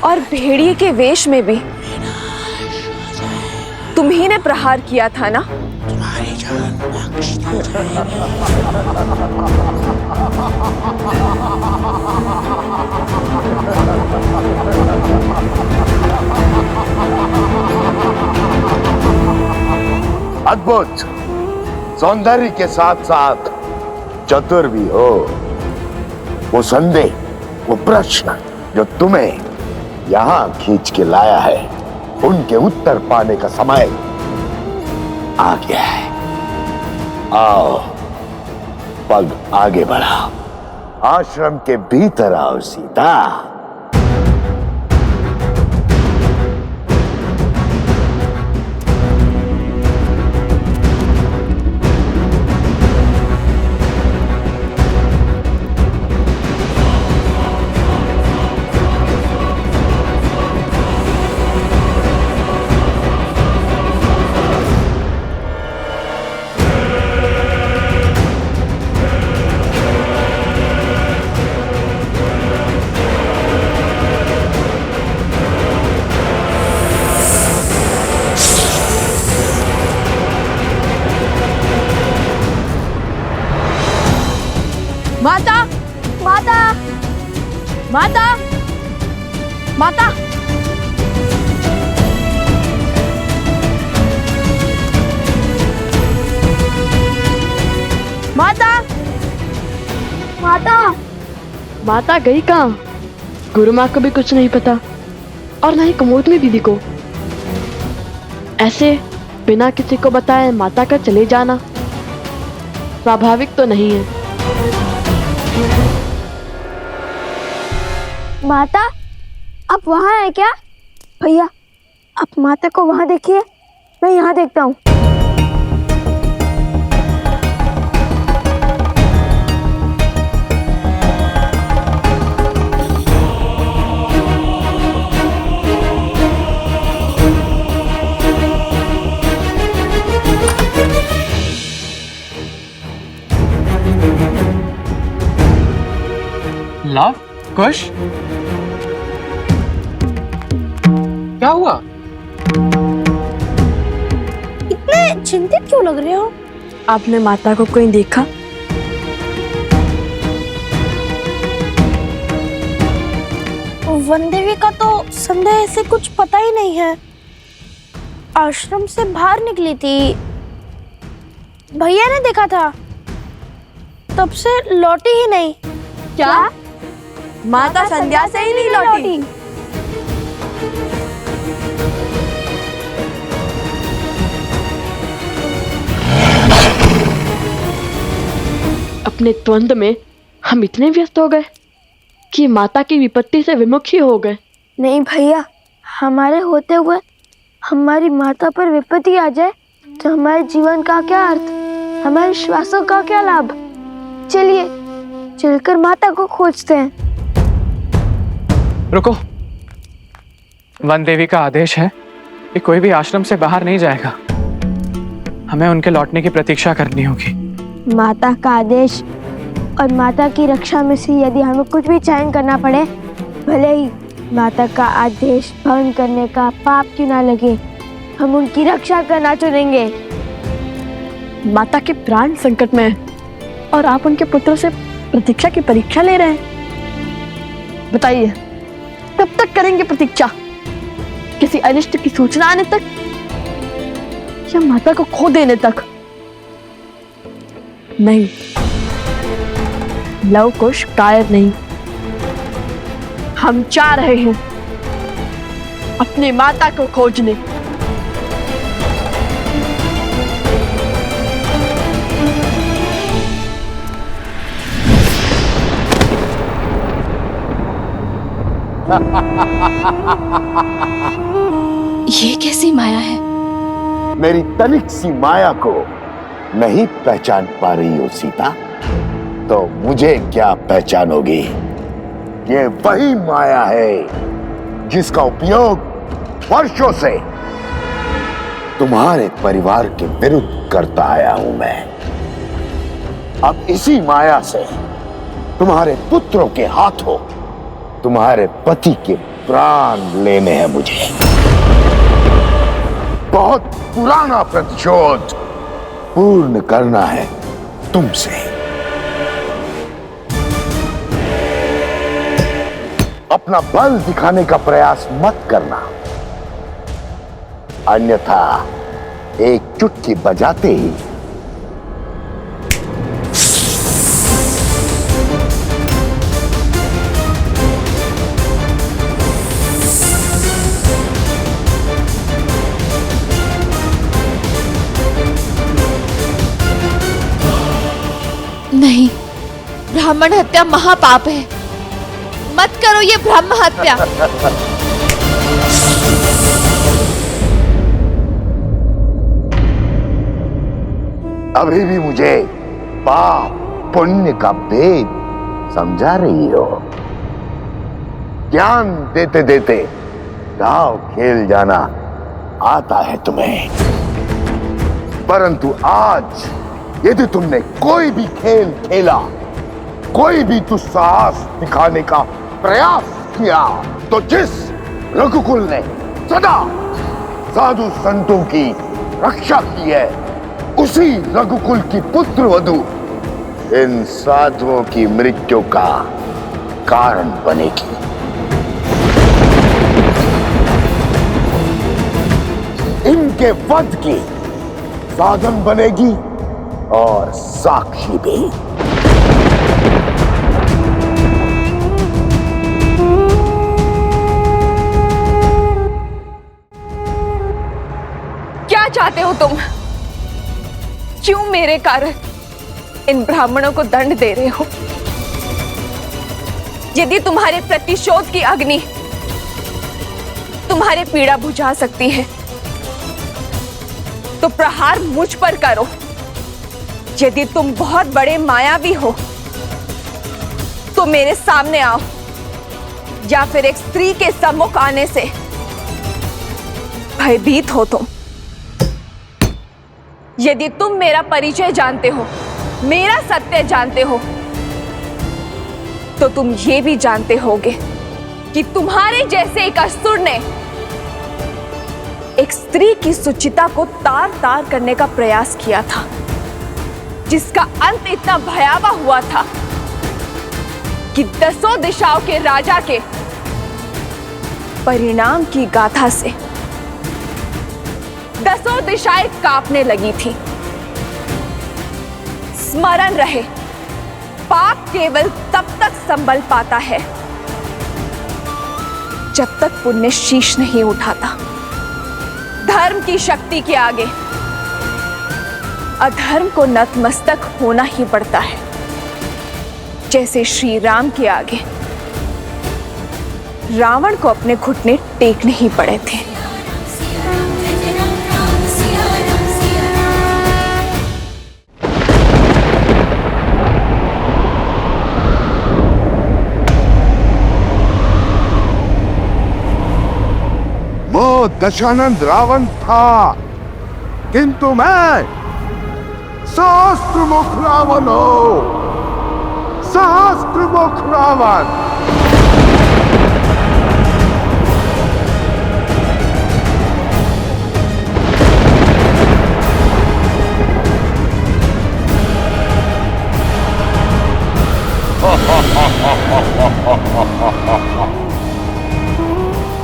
Speaker 3: और भेड़िए के वेश में भी तुम ही ने प्रहार किया था ना?
Speaker 10: अद्भुत सौंदर्य के साथ साथ चतुर भी हो। वो संदेह वो प्रश्न जो तुम्हें यहां खींच के लाया है, उनके उत्तर पाने का समय आ गया है। आओ, पग आगे बढ़ाओ, आश्रम के भीतर आओ सीता।
Speaker 8: माता, माता, माता, माता। माता,
Speaker 4: माता,
Speaker 8: माता गई कहाँ? गुरु माँ को भी कुछ नहीं पता और ना ही कुमोदनी दीदी को। ऐसे बिना किसी को बताए माता का चले जाना स्वाभाविक तो नहीं है।
Speaker 4: माता, आप वहाँ हैं क्या? भैया, आप माता को वहाँ देखिए, मैं यहाँ देखता हूँ।
Speaker 7: लाव, कुश, क्या हुआ?
Speaker 4: इतने चिंतित क्यों लग रहे हो?
Speaker 8: आपने माता को कोई देखा?
Speaker 4: वनदेवी का तो संदेह से कुछ पता ही नहीं है। आश्रम से बाहर निकली थी, भैया ने देखा था, तब से लौटी ही नहीं।
Speaker 8: क्या? माता संध्या से ही नहीं लौटी? अपने द्वंद में हम इतने व्यस्त हो गए कि माता की विपत्ति से विमुख ही हो गए।
Speaker 4: नहीं भैया, हमारे होते हुए हमारी माता पर विपत्ति आ जाए तो हमारे जीवन का क्या अर्थ, हमारे श्वासों का क्या लाभ? चलिए चलकर माता को खोजते हैं।
Speaker 7: रुको, वन देवी का आदेश है कि कोई भी आश्रम से बाहर नहीं जाएगा। हमें उनके लौटने की प्रतीक्षा करनी होगी।
Speaker 4: माता का आदेश और माता की रक्षा में से यदि हमें कुछ भी चयन करना पड़े, भले ही माता का आदेश भंग करने का पाप क्यों ना लगे, हम उनकी रक्षा करना चुनेंगे।
Speaker 8: माता के प्राण संकट में है और आप उनके पुत्र से प्रतीक्षा की परीक्षा ले रहे हैं। बताइए, कब तक करेंगे प्रतीक्षा? किसी अनिष्ट की सूचना आने तक या माता को खो देने तक? नहीं, लव कुश कायर नहीं, हम जा रहे हैं अपनी माता को खोजने।
Speaker 3: ये कैसी माया है?
Speaker 10: मेरी तनिक सी माया को नहीं पहचान पा रही हो सीता, तो मुझे क्या पहचानोगी? ये वही माया है जिसका उपयोग वर्षों से तुम्हारे परिवार के विरुद्ध करता आया हूं मैं। अब इसी माया से तुम्हारे पुत्रों के हाथों तुम्हारे पति के प्राण लेने हैं मुझे। बहुत पुराना प्रतिशोध पूर्ण करना है तुमसे। अपना बल दिखाने का प्रयास मत करना, अन्यथा एक चुटकी बजाते ही
Speaker 3: नहीं, ब्राह्मण हत्या महापाप है। मत करो ये ब्रह्म हत्या।
Speaker 10: अभी भी मुझे पाप पुण्य का भेद समझा रही हो? ज्ञान देते देते दाव खेल जाना आता है तुम्हें, परंतु आज यदि तुमने कोई भी खेल खेला, कोई भी दुस्साहस दिखाने का प्रयास किया, तो जिस रघुकुल ने सदा साधु संतों की रक्षा की है, उसी रघुकुल की पुत्र वधू इन साधुओं की मृत्यु का कारण बनेगी। इनके वध की साधन बनेगी और साक्षी भी।
Speaker 2: क्या चाहते हो तुम? क्यों मेरे कारण इन ब्राह्मणों को दंड दे रहे हो? यदि तुम्हारे प्रतिशोध की अग्नि तुम्हारी पीड़ा बुझा सकती है, तो प्रहार मुझ पर करो। यदि तुम बहुत बड़े मायावी हो, तो मेरे सामने आओ, या फिर एक स्त्री के सम्मुख आने से भयभीत हो तुम। यदि तुम मेरा परिचय जानते हो, मेरा सत्य जानते हो, तो तुम ये भी जानते होगे कि तुम्हारे जैसे एक असुर ने एक स्त्री की सुचिता को तार तार करने का प्रयास किया था, जिसका अंत इतना भयावह हुआ था कि 10 दिशाओं के राजा के परिणाम की गाथा से 10 दिशाएं कांपने लगी थी। स्मरण रहे, पाप केवल तब तक संभल पाता है जब तक पुण्य शीश नहीं उठाता। धर्म की शक्ति के आगे अधर्म को नतमस्तक होना ही पड़ता है, जैसे श्री राम के आगे रावण को अपने घुटने टेकने ही पड़े थे।
Speaker 10: वो दशानंद रावण था, किंतु मैं सहस्त्रमुख रावण हूं। सहस्त्रमुख रावण।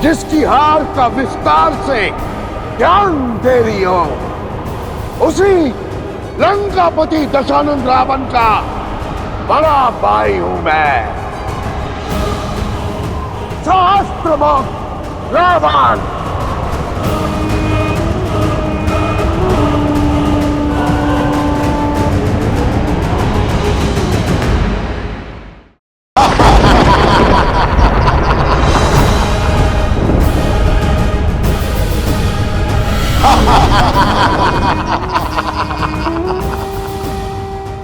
Speaker 10: जिसकी हार का विस्तार से ज्ञान दे रही हो, उसी लंकापति दशानंद रावण का बड़ा भाई हूं मैं। सहस्त्रमुख रावण।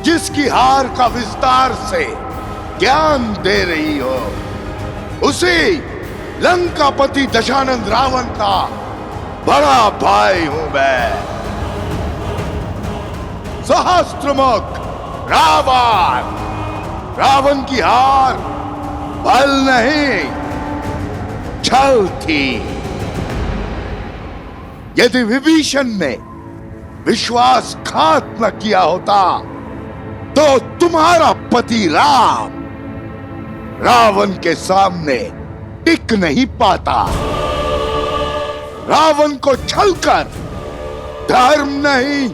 Speaker 10: जिसकी हार का विस्तार से ज्ञान दे रही हो, उसी लंकापति दशानंद रावण का बड़ा भाई हूं मैं। सहस्त्रमुख रावण। रावण की हार बल नहीं, छल थी। यदि विभीषण ने विश्वासघात न किया होता, तो तुम्हारा पति राम रावण के सामने टिक नहीं पाता। रावण को छलकर धर्म नहीं,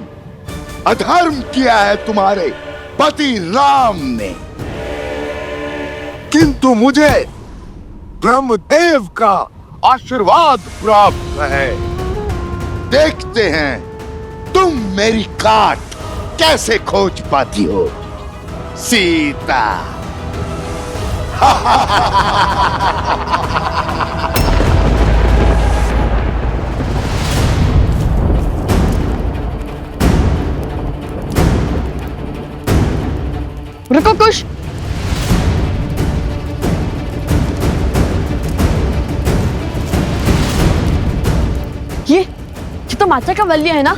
Speaker 10: अधर्म किया है तुम्हारे पति राम ने। किंतु मुझे ब्रह्मदेव का आशीर्वाद प्राप्त है। देखते हैं तुम मेरी काट कैसे खोज पाती हो। सीता।
Speaker 8: रुको कुश। ये तो माता का वल्य है ना?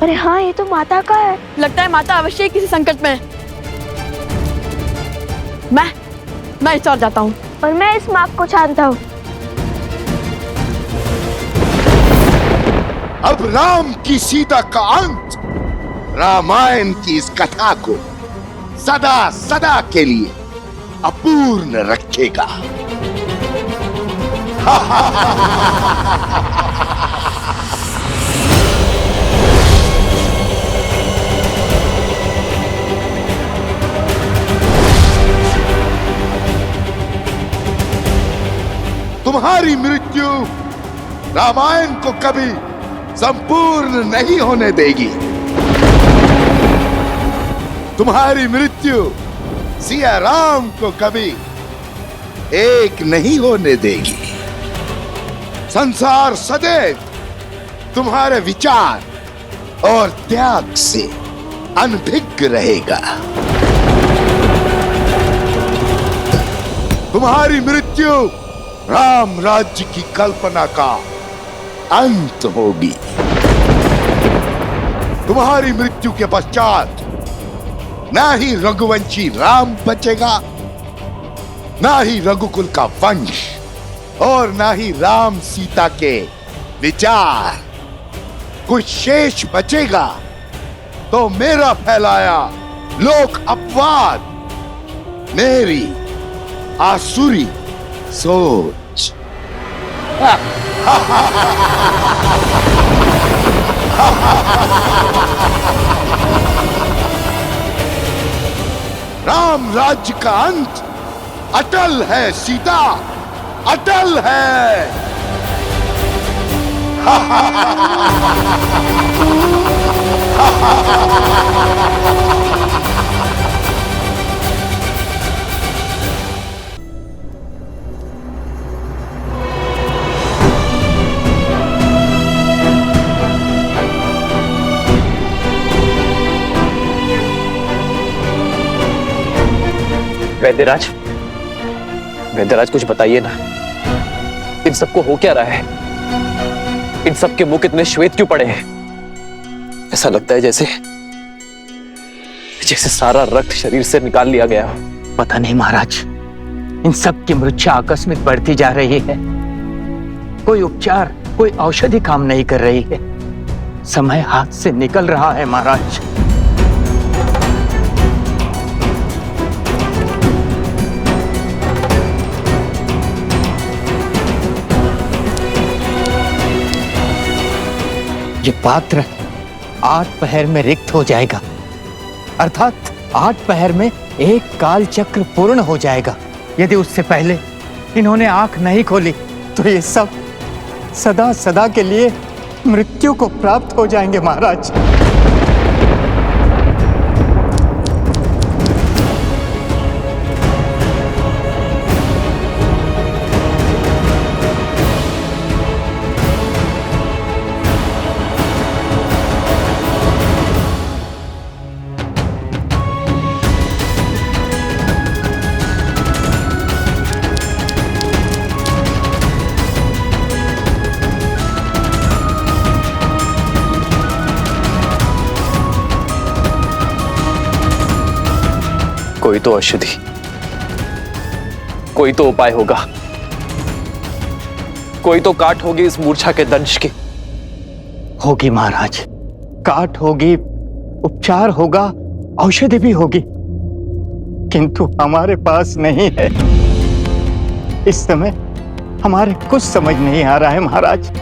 Speaker 4: अरे हाँ, ये तो माता का है।
Speaker 8: लगता है माता अवश्य ही किसी संकट में है। मैं इस ओर जाता हूँ।
Speaker 4: और मैं इस मार्ग को छानता हूँ।
Speaker 10: अब राम की सीता का अंत रामायण की इस कथा को सदा सदा के लिए अपूर्ण रखेगा। तुम्हारी मृत्यु रामायण को कभी संपूर्ण नहीं होने देगी। तुम्हारी मृत्यु सिया राम को कभी एक नहीं होने देगी। संसार सदैव तुम्हारे विचार और त्याग से अनभिज्ञ रहेगा। तुम्हारी मृत्यु राम राज्य की कल्पना का अंत होगी। तुम्हारी मृत्यु के पश्चात ना ही रघुवंशी राम बचेगा, ना ही रघुकुल का वंश, और ना ही राम सीता के विचार। कुछ शेष बचेगा तो मेरा फैलाया लोक अपवाद, मेरी आसुरी सोच। राम राज्य का अंत अटल है सीता, अटल है।
Speaker 7: वैद्यराज, वैद्यराज कुछ बताइए ना, इन सबको हो क्या रहा है? इन सब के मुख इतने श्वेत क्यों पड़े हैं? ऐसा लगता है जैसे सारा रक्त शरीर से निकाल लिया गया हो।
Speaker 13: पता नहीं महाराज, इन सब की मृत्यु आकस्मिक बढ़ती जा रही है। कोई उपचार, कोई औषधि काम नहीं कर रही है। समय हाथ से निकल रहा है महाराज। ये पात्र 8 पहर में रिक्त हो जाएगा, अर्थात 8 पहर में एक काल चक्र पूर्ण हो जाएगा। यदि उससे पहले इन्होंने आंख नहीं खोली तो ये सब सदा सदा के लिए मृत्यु को प्राप्त हो जाएंगे महाराज।
Speaker 7: कोई तो औषधि, कोई तो उपाय होगा, कोई तो काट होगी इस मूर्छा के दंश की।
Speaker 13: होगी महाराज, काट होगी, उपचार होगा, औषधि भी होगी, किंतु हमारे पास नहीं है। इस समय हमारे कुछ समझ नहीं आ रहा है महाराज।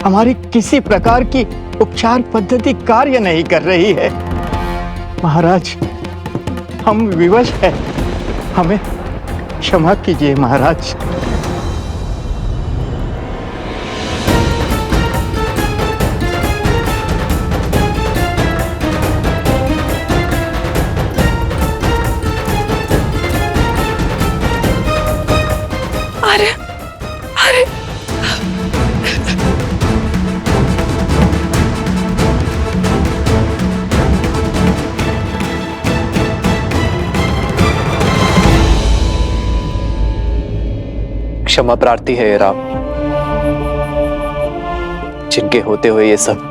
Speaker 13: हमारी किसी प्रकार की उपचार पद्धति कार्य नहीं कर रही है महाराज। हम विवश हैं, हमें क्षमा कीजिए महाराज।
Speaker 7: क्षमा प्रार्थी है ये राम, जिनके होते हुए ये सब।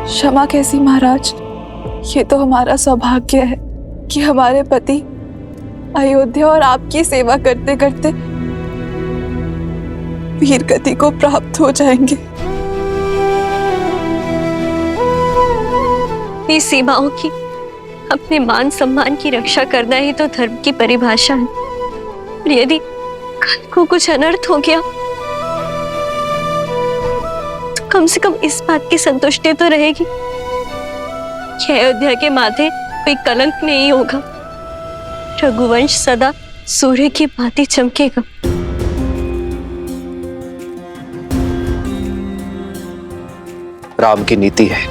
Speaker 3: क्षमा कैसी महाराज, ये तो हमारा सौभाग्य है कि हमारे पति अयोध्या और आपकी सेवा करते करते वीर गति को प्राप्त हो जाएंगे।
Speaker 14: अपनी सीमाओं की, अपने मान सम्मान की रक्षा करना ही तो धर्म की परिभाषा है। और यदि कल को कुछ अनर्थ हो गया तो कम से कम इस बात की संतुष्टि तो रहेगी कि अयोध्या के माथे कोई कलंक नहीं होगा, रघुवंश सदा सूर्य की भांति चमकेगा।
Speaker 7: राम की नीति है,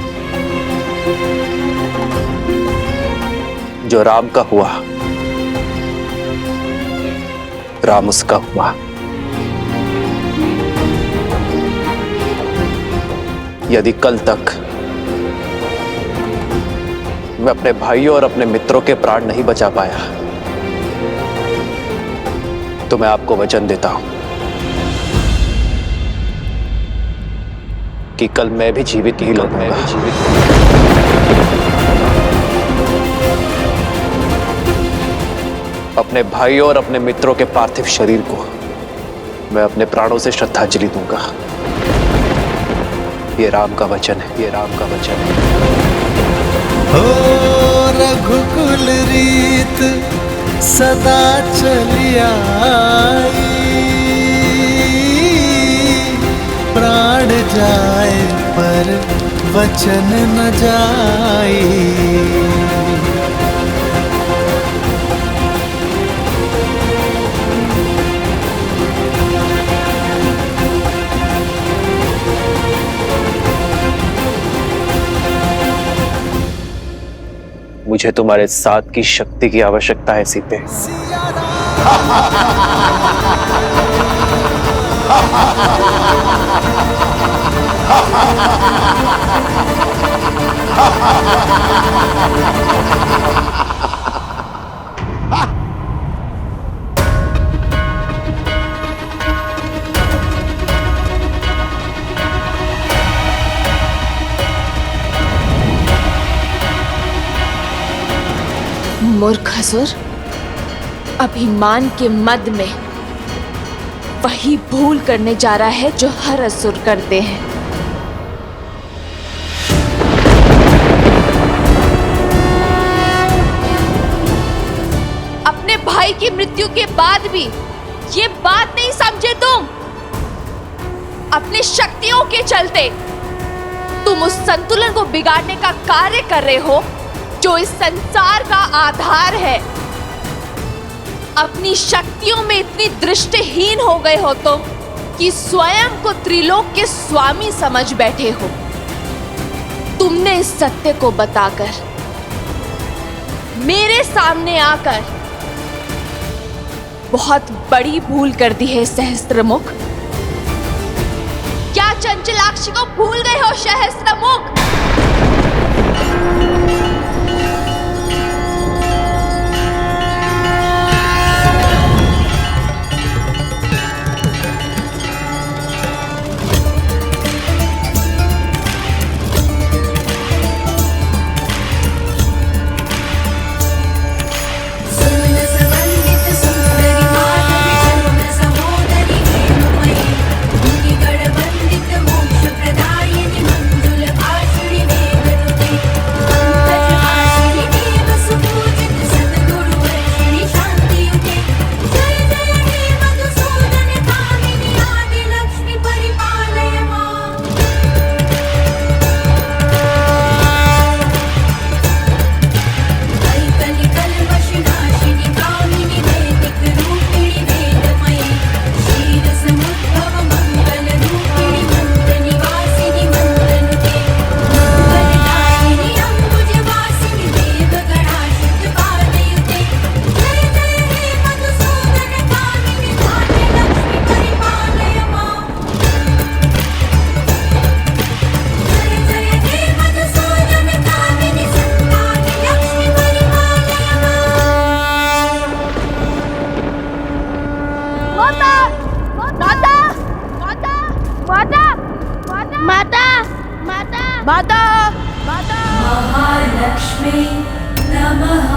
Speaker 7: जो राम का हुआ राम उसका हुआ। यदि कल तक मैं अपने भाइयों और अपने मित्रों के प्राण नहीं बचा पाया तो मैं आपको वचन देता हूं कि कल मैं भी जीवित ही लौटूंगा। अपने भाइयों और अपने मित्रों के पार्थिव शरीर को मैं अपने प्राणों से श्रद्धांजलि दूंगा। ये राम का वचन है, ये राम का वचन है।
Speaker 5: हो रघुकुल रीत सदा चली आई, प्राण जाए पर वचन न जाई।
Speaker 7: मुझे तुम्हारे साथ की शक्ति की आवश्यकता है सीते।
Speaker 3: मूर्ख असुर, अभिमान के मद में वही भूल करने जा रहा है जो हर असुर करते हैं। अपने भाई की मृत्यु के बाद भी ये बात नहीं समझे तुम? अपनी शक्तियों के चलते तुम उस संतुलन को बिगाड़ने का कार्य कर रहे हो जो इस संसार का आधार है। अपनी शक्तियों में इतनी दृष्टिहीन हो गए हो तुम कि स्वयं को त्रिलोक के स्वामी समझ बैठे हो। तुमने इस सत्य को बताकर मेरे सामने आकर बहुत बड़ी भूल कर दी है सहस्त्रमुख। क्या चंचलाक्षी को भूल गए हो सहस्त्रमुख?
Speaker 5: आश महालक्ष्मी नमः।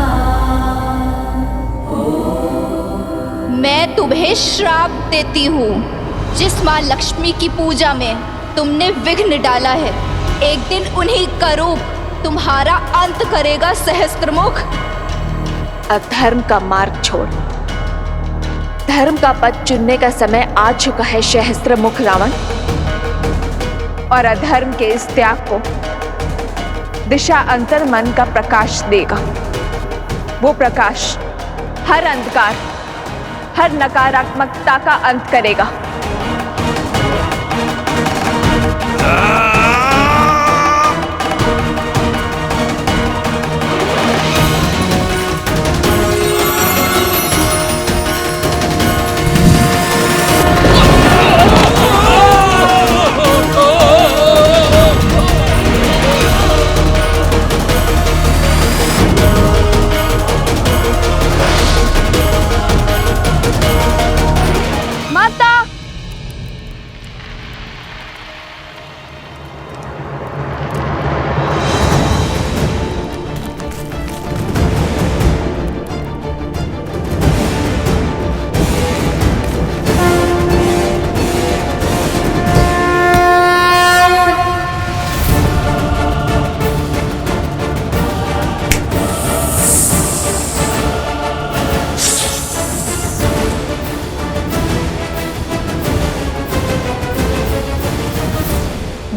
Speaker 3: मैं तुम्हें श्राप देती हूँ। जिस माँ लक्ष्मी की पूजा में तुमने विघ्न डाला है, एक दिन उन्हीं का रूप तुम्हारा अंत करेगा सहस्त्रमुख।
Speaker 2: अधर्म का मार्ग छोड़, धर्म का पथ चुनने का समय आ चुका है सहस्त्रमुख रावण। और अधर्म के इस त्याग को दिशा अंतर मन का प्रकाश देगा। वो प्रकाश हर अंधकार, हर नकारात्मकता का अंत करेगा।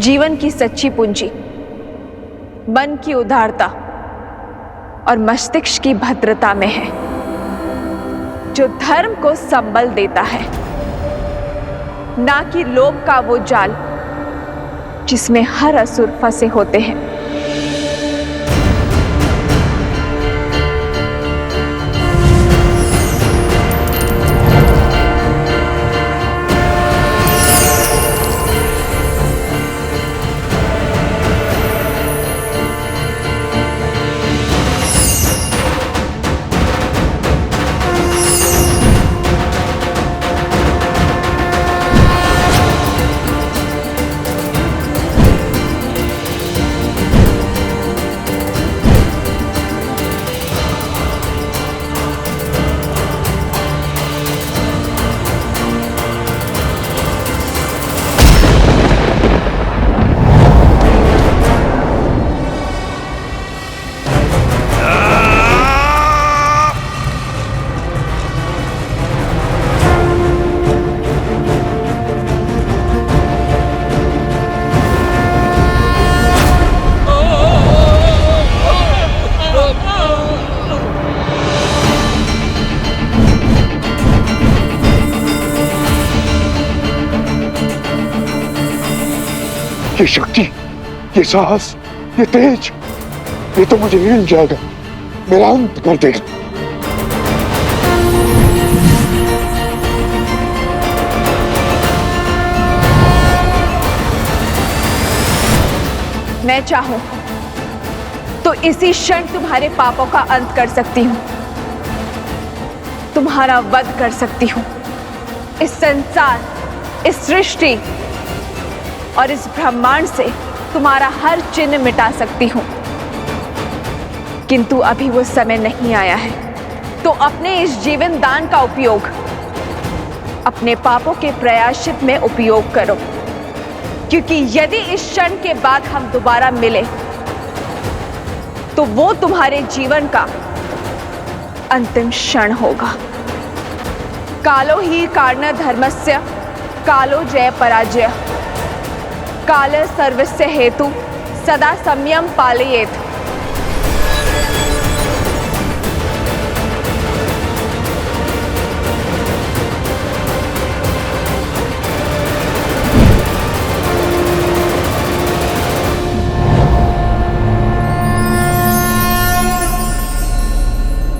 Speaker 2: जीवन की सच्ची पूंजी मन की उदारता और मस्तिष्क की भद्रता में है, जो धर्म को संबल देता है, ना कि लोभ का वो जाल जिसमें हर असुर फंसे होते हैं।
Speaker 10: ये शक्ति, ये साहस, ये तेज, ये तो मुझे हिल जाएगा, मेरा अंत कर देगा।
Speaker 2: मैं चाहूं तो इसी क्षण तुम्हारे पापों का अंत कर सकती हूं, तुम्हारा वध कर सकती हूं। इस संसार, इस सृष्टि और इस ब्रह्मांड से तुम्हारा हर चिन्ह मिटा सकती हूं, किंतु अभी वो समय नहीं आया है। तो अपने इस जीवन दान का उपयोग अपने पापों के प्रायश्चित में उपयोग करो, क्योंकि यदि इस क्षण के बाद हम दोबारा मिले तो वो तुम्हारे जीवन का अंतिम क्षण होगा। कालो ही कारण धर्मस्य, कालो जय पराजय, काल सर्वस्य हेतु सदा संयम पालयेत।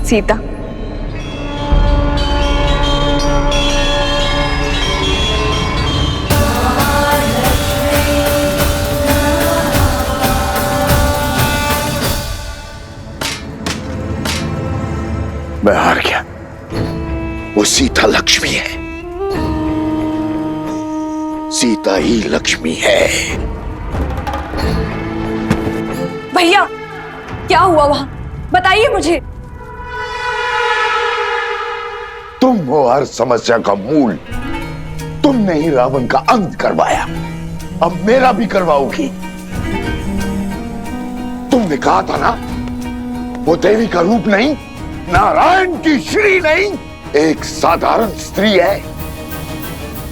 Speaker 2: सीता,
Speaker 10: मैं हार गया। वो सीता लक्ष्मी है, सीता ही लक्ष्मी है।
Speaker 2: भैया, क्या हुआ वहां, बताइए मुझे।
Speaker 10: तुम हो हर समस्या का मूल। तुमने ही रावण का अंत करवाया, अब मेरा भी करवाओगी। तुमने कहा था ना, वो देवी का रूप नहीं, नारायण की श्री नहीं, एक साधारण स्त्री है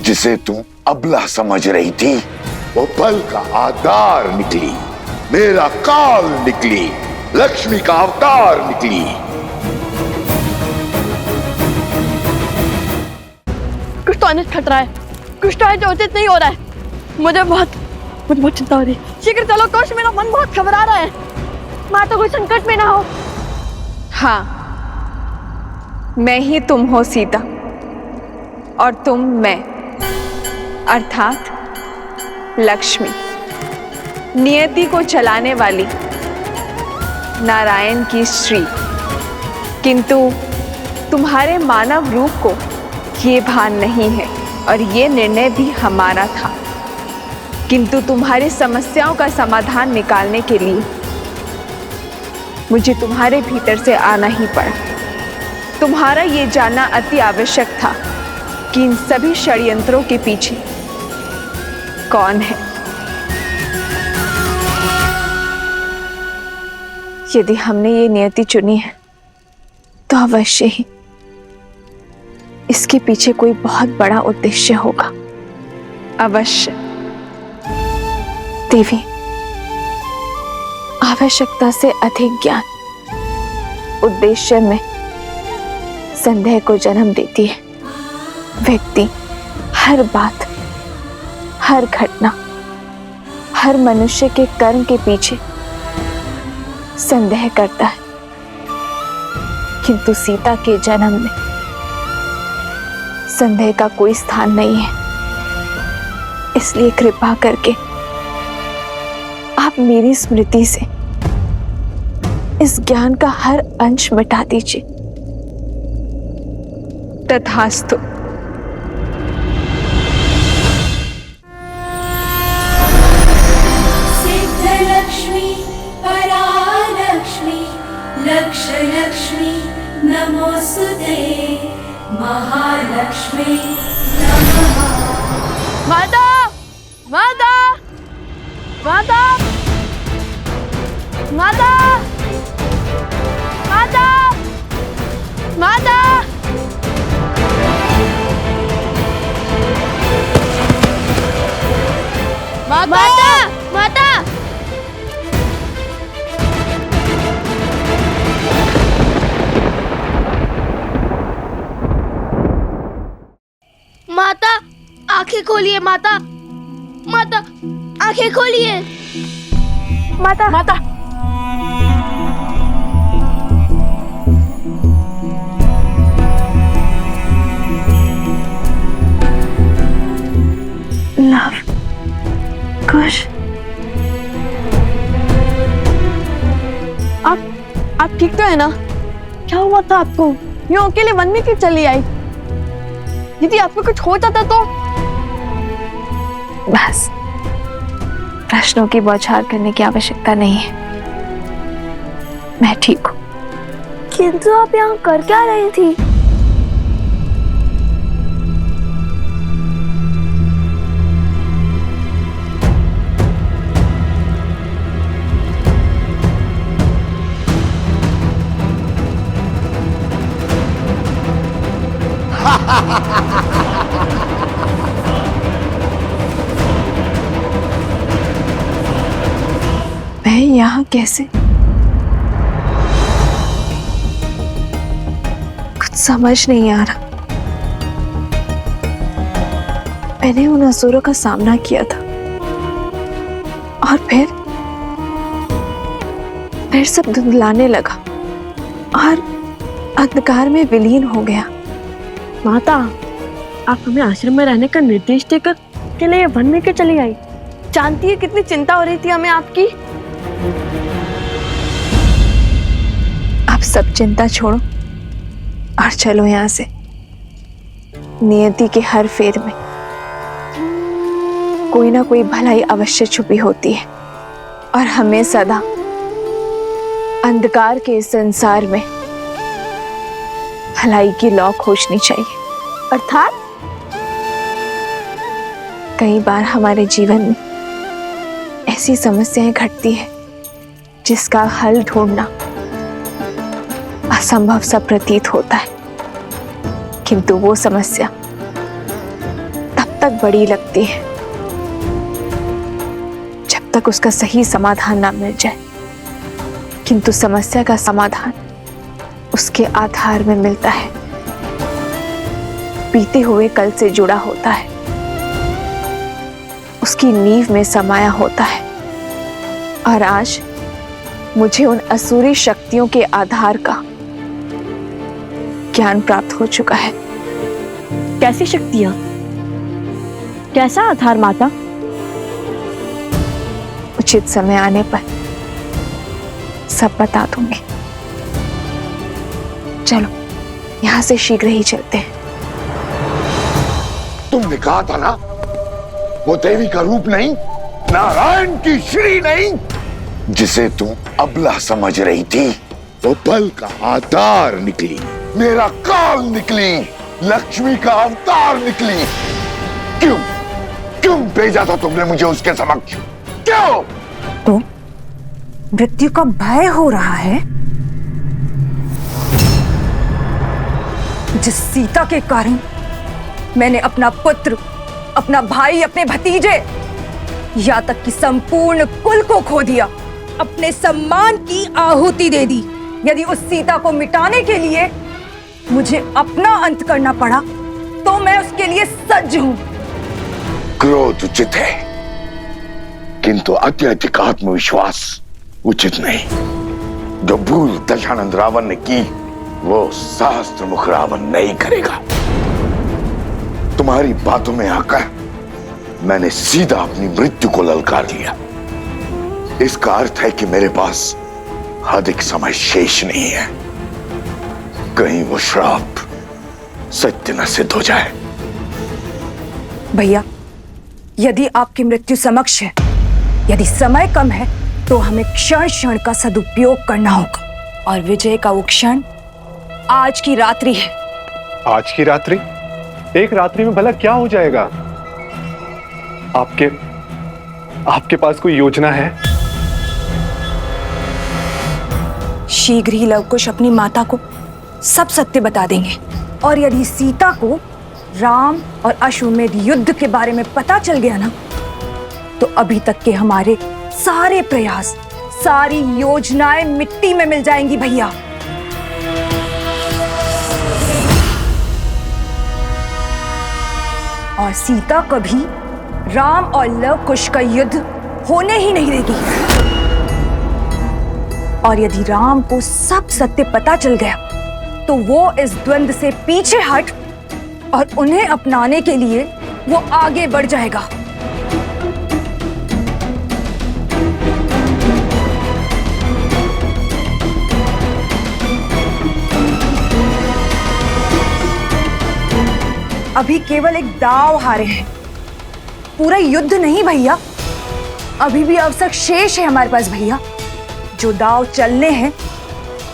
Speaker 10: जिसे तुम अबला समझ रही थी। वो बल का आधार निकली, मेरा काल निकली, लक्ष्मी का अवतार निकली।
Speaker 8: कुछ तो अनिष्ट खतरा है, कुछ तो है जो उचित नहीं हो रहा है। मुझे बहुत चिंता हो रही है। शीघ्र चलो कोश, मेरा मन बहुत घबरा रहा है। माता कोई संकट में ना हो।
Speaker 2: हाँ, मैं ही तुम हो सीता, और तुम मैं, अर्थात लक्ष्मी, नियति को चलाने वाली, नारायण की श्री। किंतु तुम्हारे मानव रूप को ये भान नहीं है, और ये निर्णय भी हमारा था। किंतु तुम्हारी समस्याओं का समाधान निकालने के लिए मुझे तुम्हारे भीतर से आना ही पड़ा। तुम्हारा ये जानना अति आवश्यक था कि इन सभी षड्यंत्रों के पीछे कौन है। यदि हमने ये नियति चुनी है तो अवश्य ही इसके पीछे कोई बहुत बड़ा उद्देश्य होगा। अवश्य। देवी आवश्यकता से अधिक ज्ञान उद्देश्य में संदेह को जन्म देती है। व्यक्ति हर बात, हर घटना, हर मनुष्य के कर्म के पीछे संदेह करता है। किंतु सीता के जन्म में संदेह का कोई स्थान नहीं है। इसलिए कृपा करके आप मेरी स्मृति से इस ज्ञान का हर अंश मिटा दीजिए। तथास्तु।
Speaker 5: सिद्धलक्ष्मी परालक्ष्मी लक्ष्मी नमोस्तुते महालक्ष्मी नमः।
Speaker 8: माता, माता, माता, माता, माता, माता, माता, माता,
Speaker 4: माता, आंखें खोलिए माता, माता, आंखें खोलिए
Speaker 8: माता, माता।
Speaker 2: लव कुश,
Speaker 8: आप ठीक तो है ना? क्या हुआ था आपको? यूं अकेले वन में क्यों चली आई? यदि आपको कुछ हो जाता तो?
Speaker 2: बस, प्रश्नों की बौछार करने की आवश्यकता नहीं है। मैं ठीक हूँ।
Speaker 4: किंतु आप यहाँ कर क्या रही थी?
Speaker 2: मैं यहाँ कैसे? कुछ समझ नहीं आ रहा। मैंने उन असुरों का सामना किया था और फिर सब धुंधलाने लगा और अंधकार में विलीन हो गया।
Speaker 8: माता, आप हमें आश्रम में रहने का निर्देश देकर के लिए वन में क्यों चली आई? जानती है कितनी चिंता हो रही थी हमें आपकी।
Speaker 2: आप सब चिंता छोड़ो और चलो यहाँ से। नियति के हर फेर में कोई ना कोई भलाई अवश्य छुपी होती है और हमें सदा अंधकार के इस संसार में भलाई की लौ खोजनी चाहिए।
Speaker 4: अर्थात
Speaker 2: कई बार हमारे जीवन में ऐसी समस्याएं घटती हैं जिसका हल ढूंढना असंभव सा प्रतीत होता है, किंतु वो समस्या तब तक बड़ी लगती है जब तक उसका सही समाधान ना मिल जाए। किंतु समस्या का समाधान उसके आधार में मिलता है, बीते हुए कल से जुड़ा होता है, उसकी नींव में समाया होता है। और आज मुझे उन असुरी शक्तियों के आधार का ज्ञान प्राप्त हो चुका है।
Speaker 8: कैसी शक्तियां, कैसा आधार माता?
Speaker 2: उचित समय आने पर सब बता दूंगी। चलो यहां से शीघ्र ही चलते हैं।
Speaker 10: तुमने कहा था ना, वो देवी का रूप नहीं, नारायण की श्री नहीं, जिसे तुम अबला समझ रही थी, वो बल का आधार निकली, मेरा काल निकली, लक्ष्मी का अवतार निकली। क्यों क्यों भेजा था तुमने मुझे उसके समक्ष? क्यों?
Speaker 2: तो मृत्यु का भय हो रहा है, जिस सीता के कारण मैंने अपना पुत्र, अपना भाई, अपने भतीजे, या तक कि संपूर्ण कुल को खो दिया, अपने सम्मान की आहुति दे दी। यदि उस सीता को मिटाने के लिए मुझे अपना अंत करना पड़ा तो मैं उसके लिए सज्ज हूं।
Speaker 10: क्रोध उचित है, किंतु अत्यधिक आत्मविश्वास उचित नहीं। जो भूल दशानंद रावण ने की, वो सहस्त्र मुख रावण नहीं करेगा। तुम्हारी बातों में आकर मैंने सीधा अपनी मृत्यु को ललकार लिया। इसका अर्थ है कि मेरे पास अधिक समय शेष नहीं है। कहीं वो श्राप सत्य न सिद्ध हो जाए।
Speaker 2: भैया, यदि आपकी मृत्यु समक्ष है, यदि समय कम है, तो हमें क्षण क्षण का सदुपयोग करना होगा। और विजय का वो क्षण आज की रात्रि है।
Speaker 15: आज की रात्रि? एक रात्रि में भला क्या हो जाएगा? आपके पास कोई योजना है?
Speaker 2: शीघ्र ही लवकुश अपनी माता को सब सत्य बता देंगे। और यदि सीता को राम और अश्वमेध युद्ध के बारे में पता चल गया ना, तो अभी तक के हमारे सारे प्रयास, सारी योजनाएं मिट्टी में मिल जाएंगी भैया। और सीता कभी राम और लवकुश का युद्ध होने ही नहीं देगी। और यदि राम को सब सत्य पता चल गया, तो वो इस द्वंद्व से पीछे हट और उन्हें अपनाने के लिए वो आगे बढ़ जाएगा। अभी केवल एक दांव हारे हैं, पूरा युद्ध नहीं भैया। अभी भी अवसर शेष है हमारे पास भैया। जो दांव चलने हैं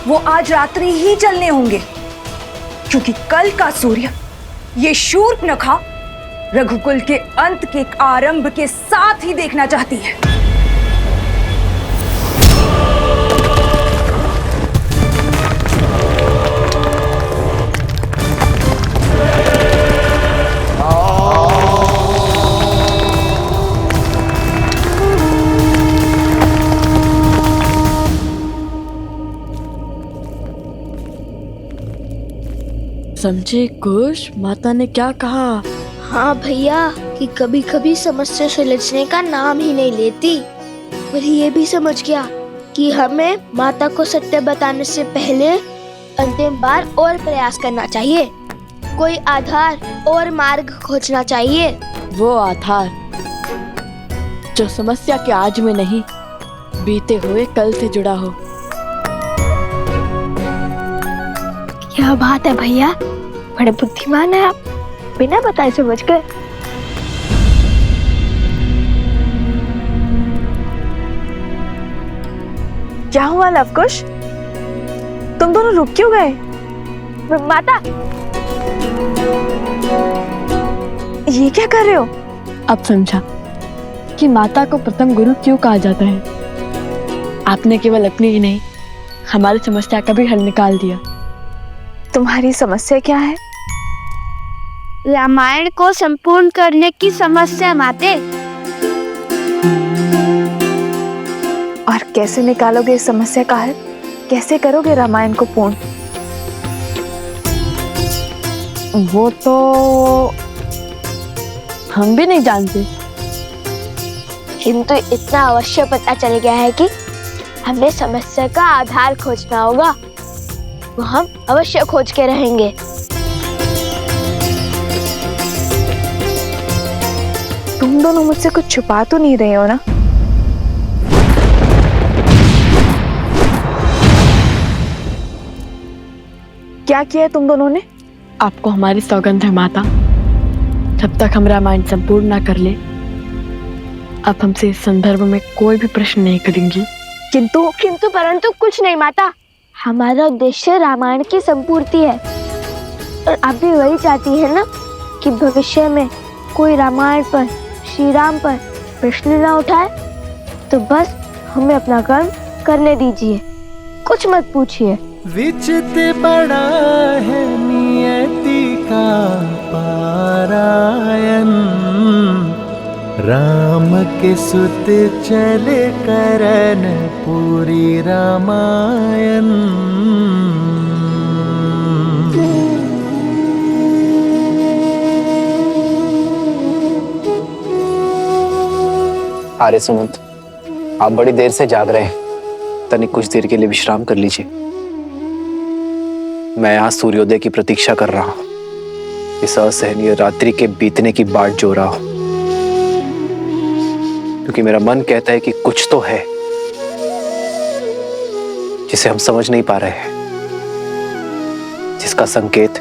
Speaker 2: वो आज रात्रि ही चलने होंगे, क्योंकि कल का सूर्य ये शूर्पणखा रघुकुल के अंत के आरंभ के साथ ही देखना चाहती है।
Speaker 8: समझे कुश, माता ने क्या कहा?
Speaker 4: हाँ भैया, कि कभी कभी समस्या सुलझने का नाम ही नहीं लेती। पर ये भी समझ गया कि हमें माता को सत्य बताने से पहले अंतिम बार और प्रयास करना चाहिए, कोई आधार और मार्ग खोजना चाहिए।
Speaker 8: वो आधार जो समस्या के आज में नहीं, बीते हुए कल से जुड़ा हो।
Speaker 4: क्या बात है भैया, बड़े बुद्धिमान है आप, बिना बताए समझ गए।
Speaker 2: क्या हुआ लवकुश, तुम दोनों रुक क्यों गए?
Speaker 4: माता,
Speaker 2: ये क्या कर रहे हो?
Speaker 8: अब समझा कि माता को प्रथम गुरु क्यों कहा जाता है। आपने केवल अपनी ही नहीं, हमारी समस्या का भी हल निकाल दिया।
Speaker 2: तुम्हारी समस्या क्या है?
Speaker 4: रामायण को संपूर्ण करने की समस्या माते।
Speaker 2: और कैसे निकालोगे इस समस्या का हल? कैसे करोगे रामायण को पूर्ण?
Speaker 8: वो तो हम भी नहीं जानते,
Speaker 4: किंतु इतना अवश्य पता चल गया है कि हमें समस्या का आधार खोजना होगा। वो हम अवश्य खोज के रहेंगे।
Speaker 2: तुम दोनों मुझसे कुछ छुपा तो नहीं रहे हो ना? क्या किया है तुम दोनों ने?
Speaker 8: आपको हमारी सौगंध है माता, जब तक हम रामायण संपूर्ण ना कर ले, आप हमसे इस संदर्भ में कोई भी प्रश्न नहीं करेंगी।
Speaker 4: किंतु परंतु कुछ नहीं माता, हमारा उद्देश्य रामायण की संपूर्ति है। और आप भी वही चाहती है ना कि भविष्य में कोई रामायण पर, श्री राम पर प्रश्न ना उठाए। तो बस हमें अपना कर्म करने दीजिए, कुछ मत पूछिए।
Speaker 5: विचित बड़ा है नियति का पारायण, राम के सुत चले करन पूरी रामायण।
Speaker 7: आर्य सुमंत, आप बड़ी देर से जाग रहे हैं, तनिक कुछ देर के लिए विश्राम कर लीजिए। मैं यहाँ सूर्योदय की प्रतीक्षा कर रहा हूँ, इस असहनीय रात्रि के बीतने की बाट जो रहा हूँ, क्योंकि मेरा मन कहता है कि कुछ तो है जिसे हम समझ नहीं पा रहे हैं, जिसका संकेत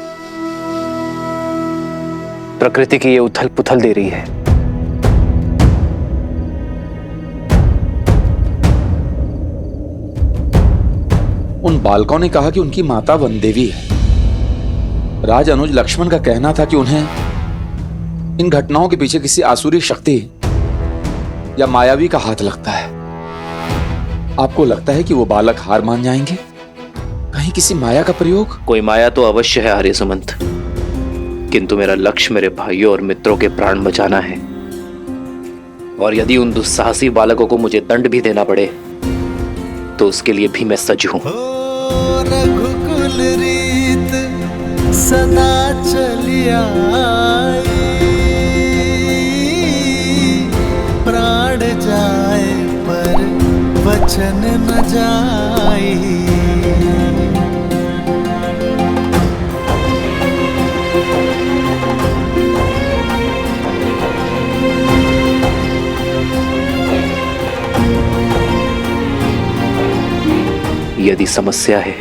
Speaker 7: प्रकृति की ये उथल पुथल दे रही है।
Speaker 16: उन बालकों ने कहा कि उनकी माता वनदेवी है। राज अनुज लक्ष्मण का कहना था कि उन्हें इन घटनाओं के पीछे किसी आसुरी शक्ति या मायावी का हाथ लगता है। आपको लगता है कि वो बालक हार मान जाएंगे? कहीं किसी माया का प्रयोग?
Speaker 7: कोई माया तो अवश्य है आर्य सुमंत, किंतु मेरा लक्ष्य मेरे भाइयों और मित्रों के प्राण बचाना है। और यदि उन दुस्साहसी बालकों को मुझे दंड भी देना पड़े तो उसके लिए भी मैं सज्ज हूं।
Speaker 5: रघुकुल रीत सदा चलिया, प्राण जाए पर वचन न जाए।
Speaker 7: यदि समस्या है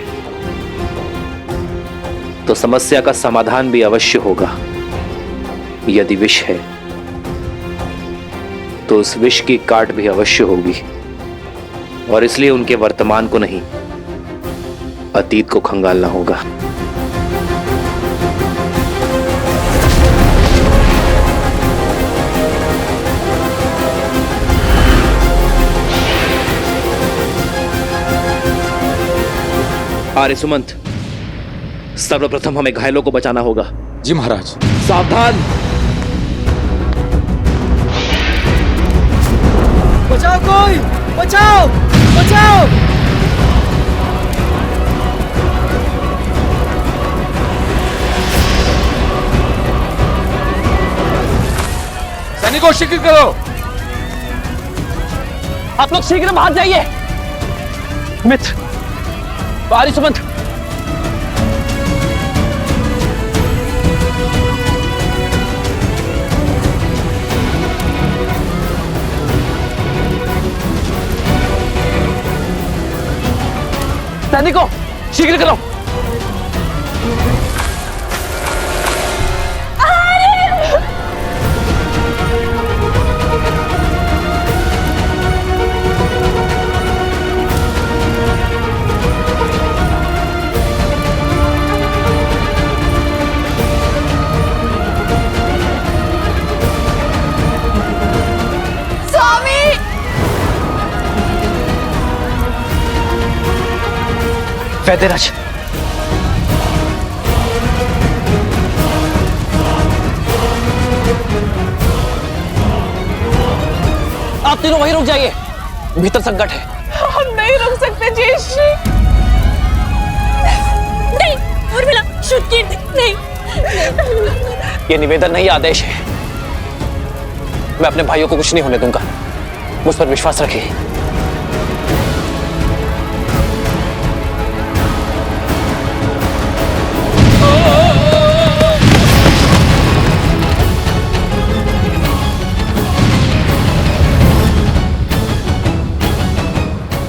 Speaker 7: तो समस्या का समाधान भी अवश्य होगा। यदि विष है तो उस विष की काट भी अवश्य होगी। और इसलिए उनके वर्तमान को नहीं, अतीत को खंगालना होगा। आर्य सुमंत, सर्वप्रथम हमें घायलों को बचाना होगा।
Speaker 16: जी महाराज।
Speaker 7: सावधान!
Speaker 5: बचाओ कोई, बचाओ बचाओ।
Speaker 16: सैनिकों शीघ्र करो।
Speaker 6: आप लोग शीघ्र बाहर जाइए। मित्र, आर्य सुमंत, सैनिकों शीघ्र करो।
Speaker 7: वैद्यराज, आप तीनों वहीं रुक जाइए, भीतर संकट है।
Speaker 3: हम नहीं रुक सकते जयश्री। नहीं उर्मिला, श्रुति नहीं।
Speaker 7: ये निवेदन नहीं, आदेश है। मैं अपने भाइयों को कुछ नहीं होने दूंगा, मुझ पर विश्वास रखिए।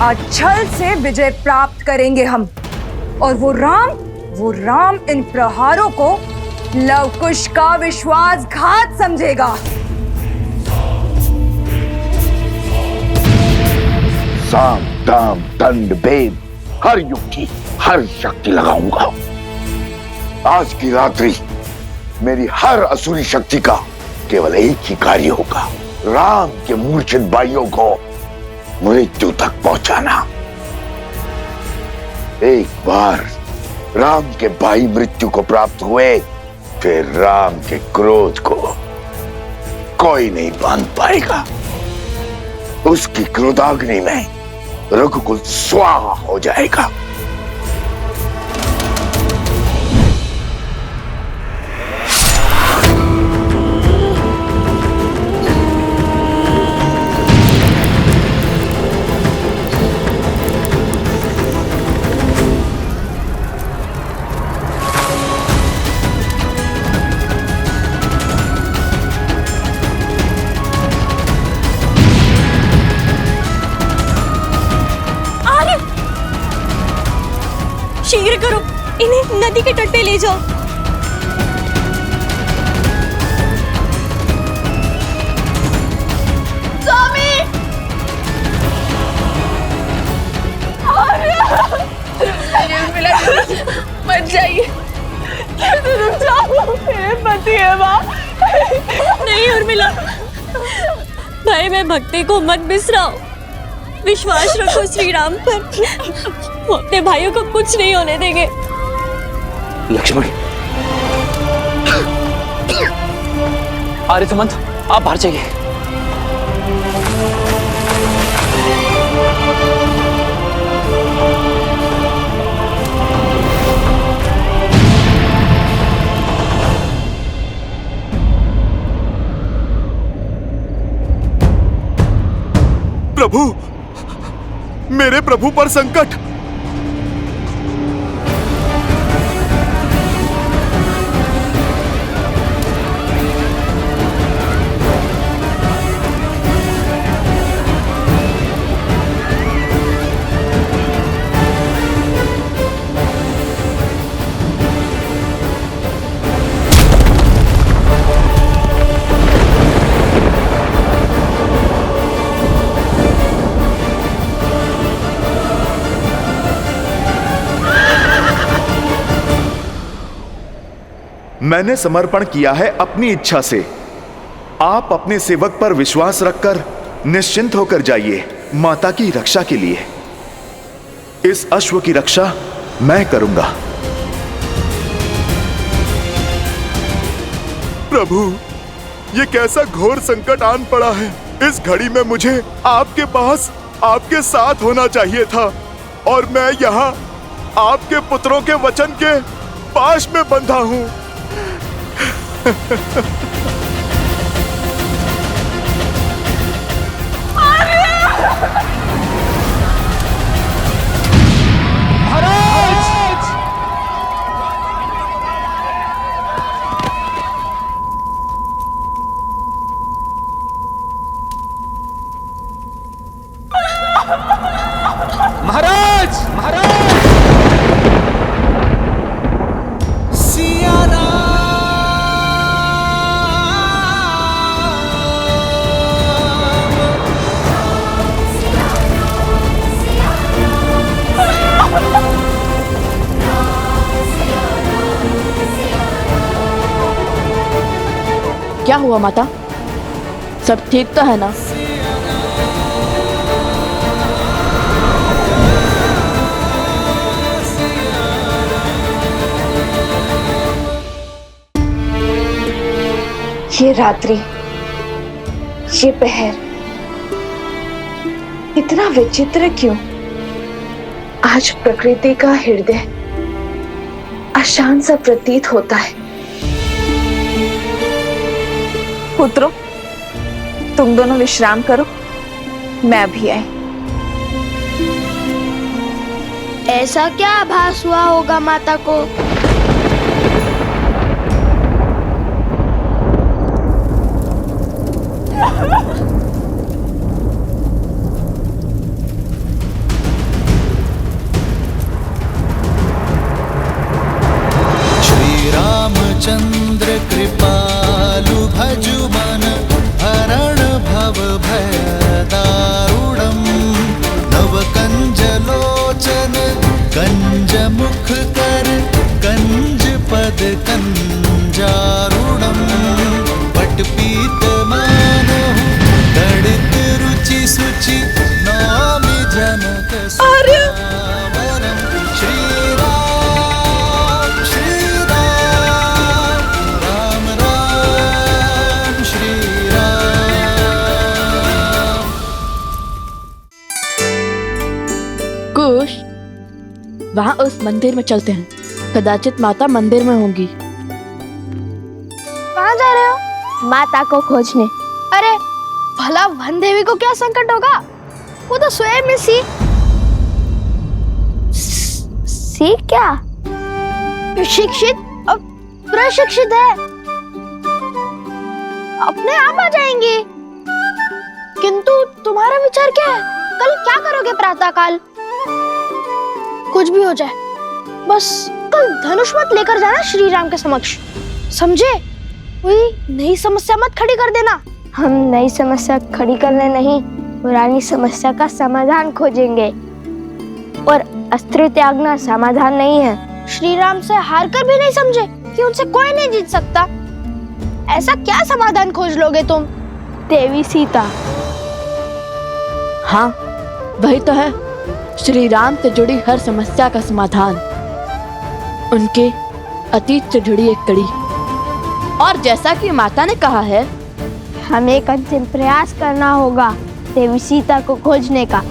Speaker 2: आज छल से विजय प्राप्त करेंगे हम, और वो राम इन प्रहारों को लवकुश का विश्वासघात समझेगा।
Speaker 10: साम दाम दंड भेद हर युक्ति हर शक्ति लगाऊंगा। आज की रात्रि मेरी हर असुरी शक्ति का केवल एक ही कार्य होगा, राम के मूर्छित भाइयों को मृत्यु तक पहुंचाना। एक बार राम के भाई मृत्यु को प्राप्त हुए, फिर राम के क्रोध को कोई नहीं बांध पाएगा। उसकी क्रोधाग्नि में रघुकुल स्वाहा हो जाएगा।
Speaker 14: शीघ्र करो, इन्हें नदी के तट पे ले जाओ।
Speaker 3: स्वामी, मत जाइए, रुक जाओ, मेरे पति है माँ।
Speaker 14: नहीं उर्मिला, भाई मैं भक्ति को मत बिसराओ, विश्वास रखो श्री राम पर। वो अपने भाइयों को कुछ नहीं होने देंगे।
Speaker 7: लक्ष्मण, आर्यसुमंत, आप बाहर जाइए।
Speaker 1: प्रभु, मेरे प्रभु पर संकट। मैंने समर्पण किया है अपनी इच्छा से। आप अपने सेवक पर विश्वास रखकर निश्चिंत होकर जाइए माता की रक्षा के लिए। इस अश्व की रक्षा मैं करूंगा। प्रभु, ये कैसा घोर संकट आन पड़ा है। इस घड़ी में मुझे आपके पास आपके साथ होना चाहिए था, और मैं यहाँ आपके पुत्रों के वचन के पाश में बंधा हूं।
Speaker 5: महाराज, महाराज,
Speaker 8: क्या हुआ माता, सब ठीक तो है ना?
Speaker 2: ये रात्रि, ये पहर इतना विचित्र क्यों? आज प्रकृति का हृदय अशांत सा प्रतीत होता है। पुत्रों, तुम दोनों विश्राम करो, मैं अभी आई।
Speaker 4: ऐसा क्या आभास हुआ होगा माता को?
Speaker 5: चंद्र कृपालु भजु मन हरण भव भय दारुणम नव कंज लोचन कंज मुख कर कंज पद कंजारुणम पट पीत मानहु गणित रुचि सुचि नौमि जनक सुरावरम श्री राम श्री
Speaker 8: कुश, वहाँ उस मंदिर में चलते हैं। कदाचित माता मंदिर में होंगी।
Speaker 4: कहाँ जा रहे हो? माता को खोजने। अरे भला वन देवी को क्या संकट होगा? वो तो स्वयं में सी क्या शिक्षित और प्रशिक्षित है, अपने आप आ जाएंगी। किंतु तुम्हारा विचार क्या है? कल क्या करोगे प्रातः काल? कुछ भी हो जाए, बस कल धनुष मत लेकर जाना श्री राम के समक्ष, समझे? कोई नई समस्या मत खड़ी कर देना। हम नई समस्या खड़ी करने नहीं, पुरानी समस्या का समाधान खोजेंगे। और अस्त्र त्यागना समाधान नहीं है। श्री राम से हार कर भी नहीं समझे कि उनसे कोई नहीं जीत सकता। ऐसा क्या समाधान खोज लोगे तुम? देवी सीता।
Speaker 8: हाँ, वही तो है श्री राम से जुड़ी हर समस्या का समाधान। उनके अतीत से जुड़ी एक कड़ी। और जैसा कि माता ने कहा है,
Speaker 4: हमें एक अंतिम प्रयास करना होगा देवी सीता को खोजने का।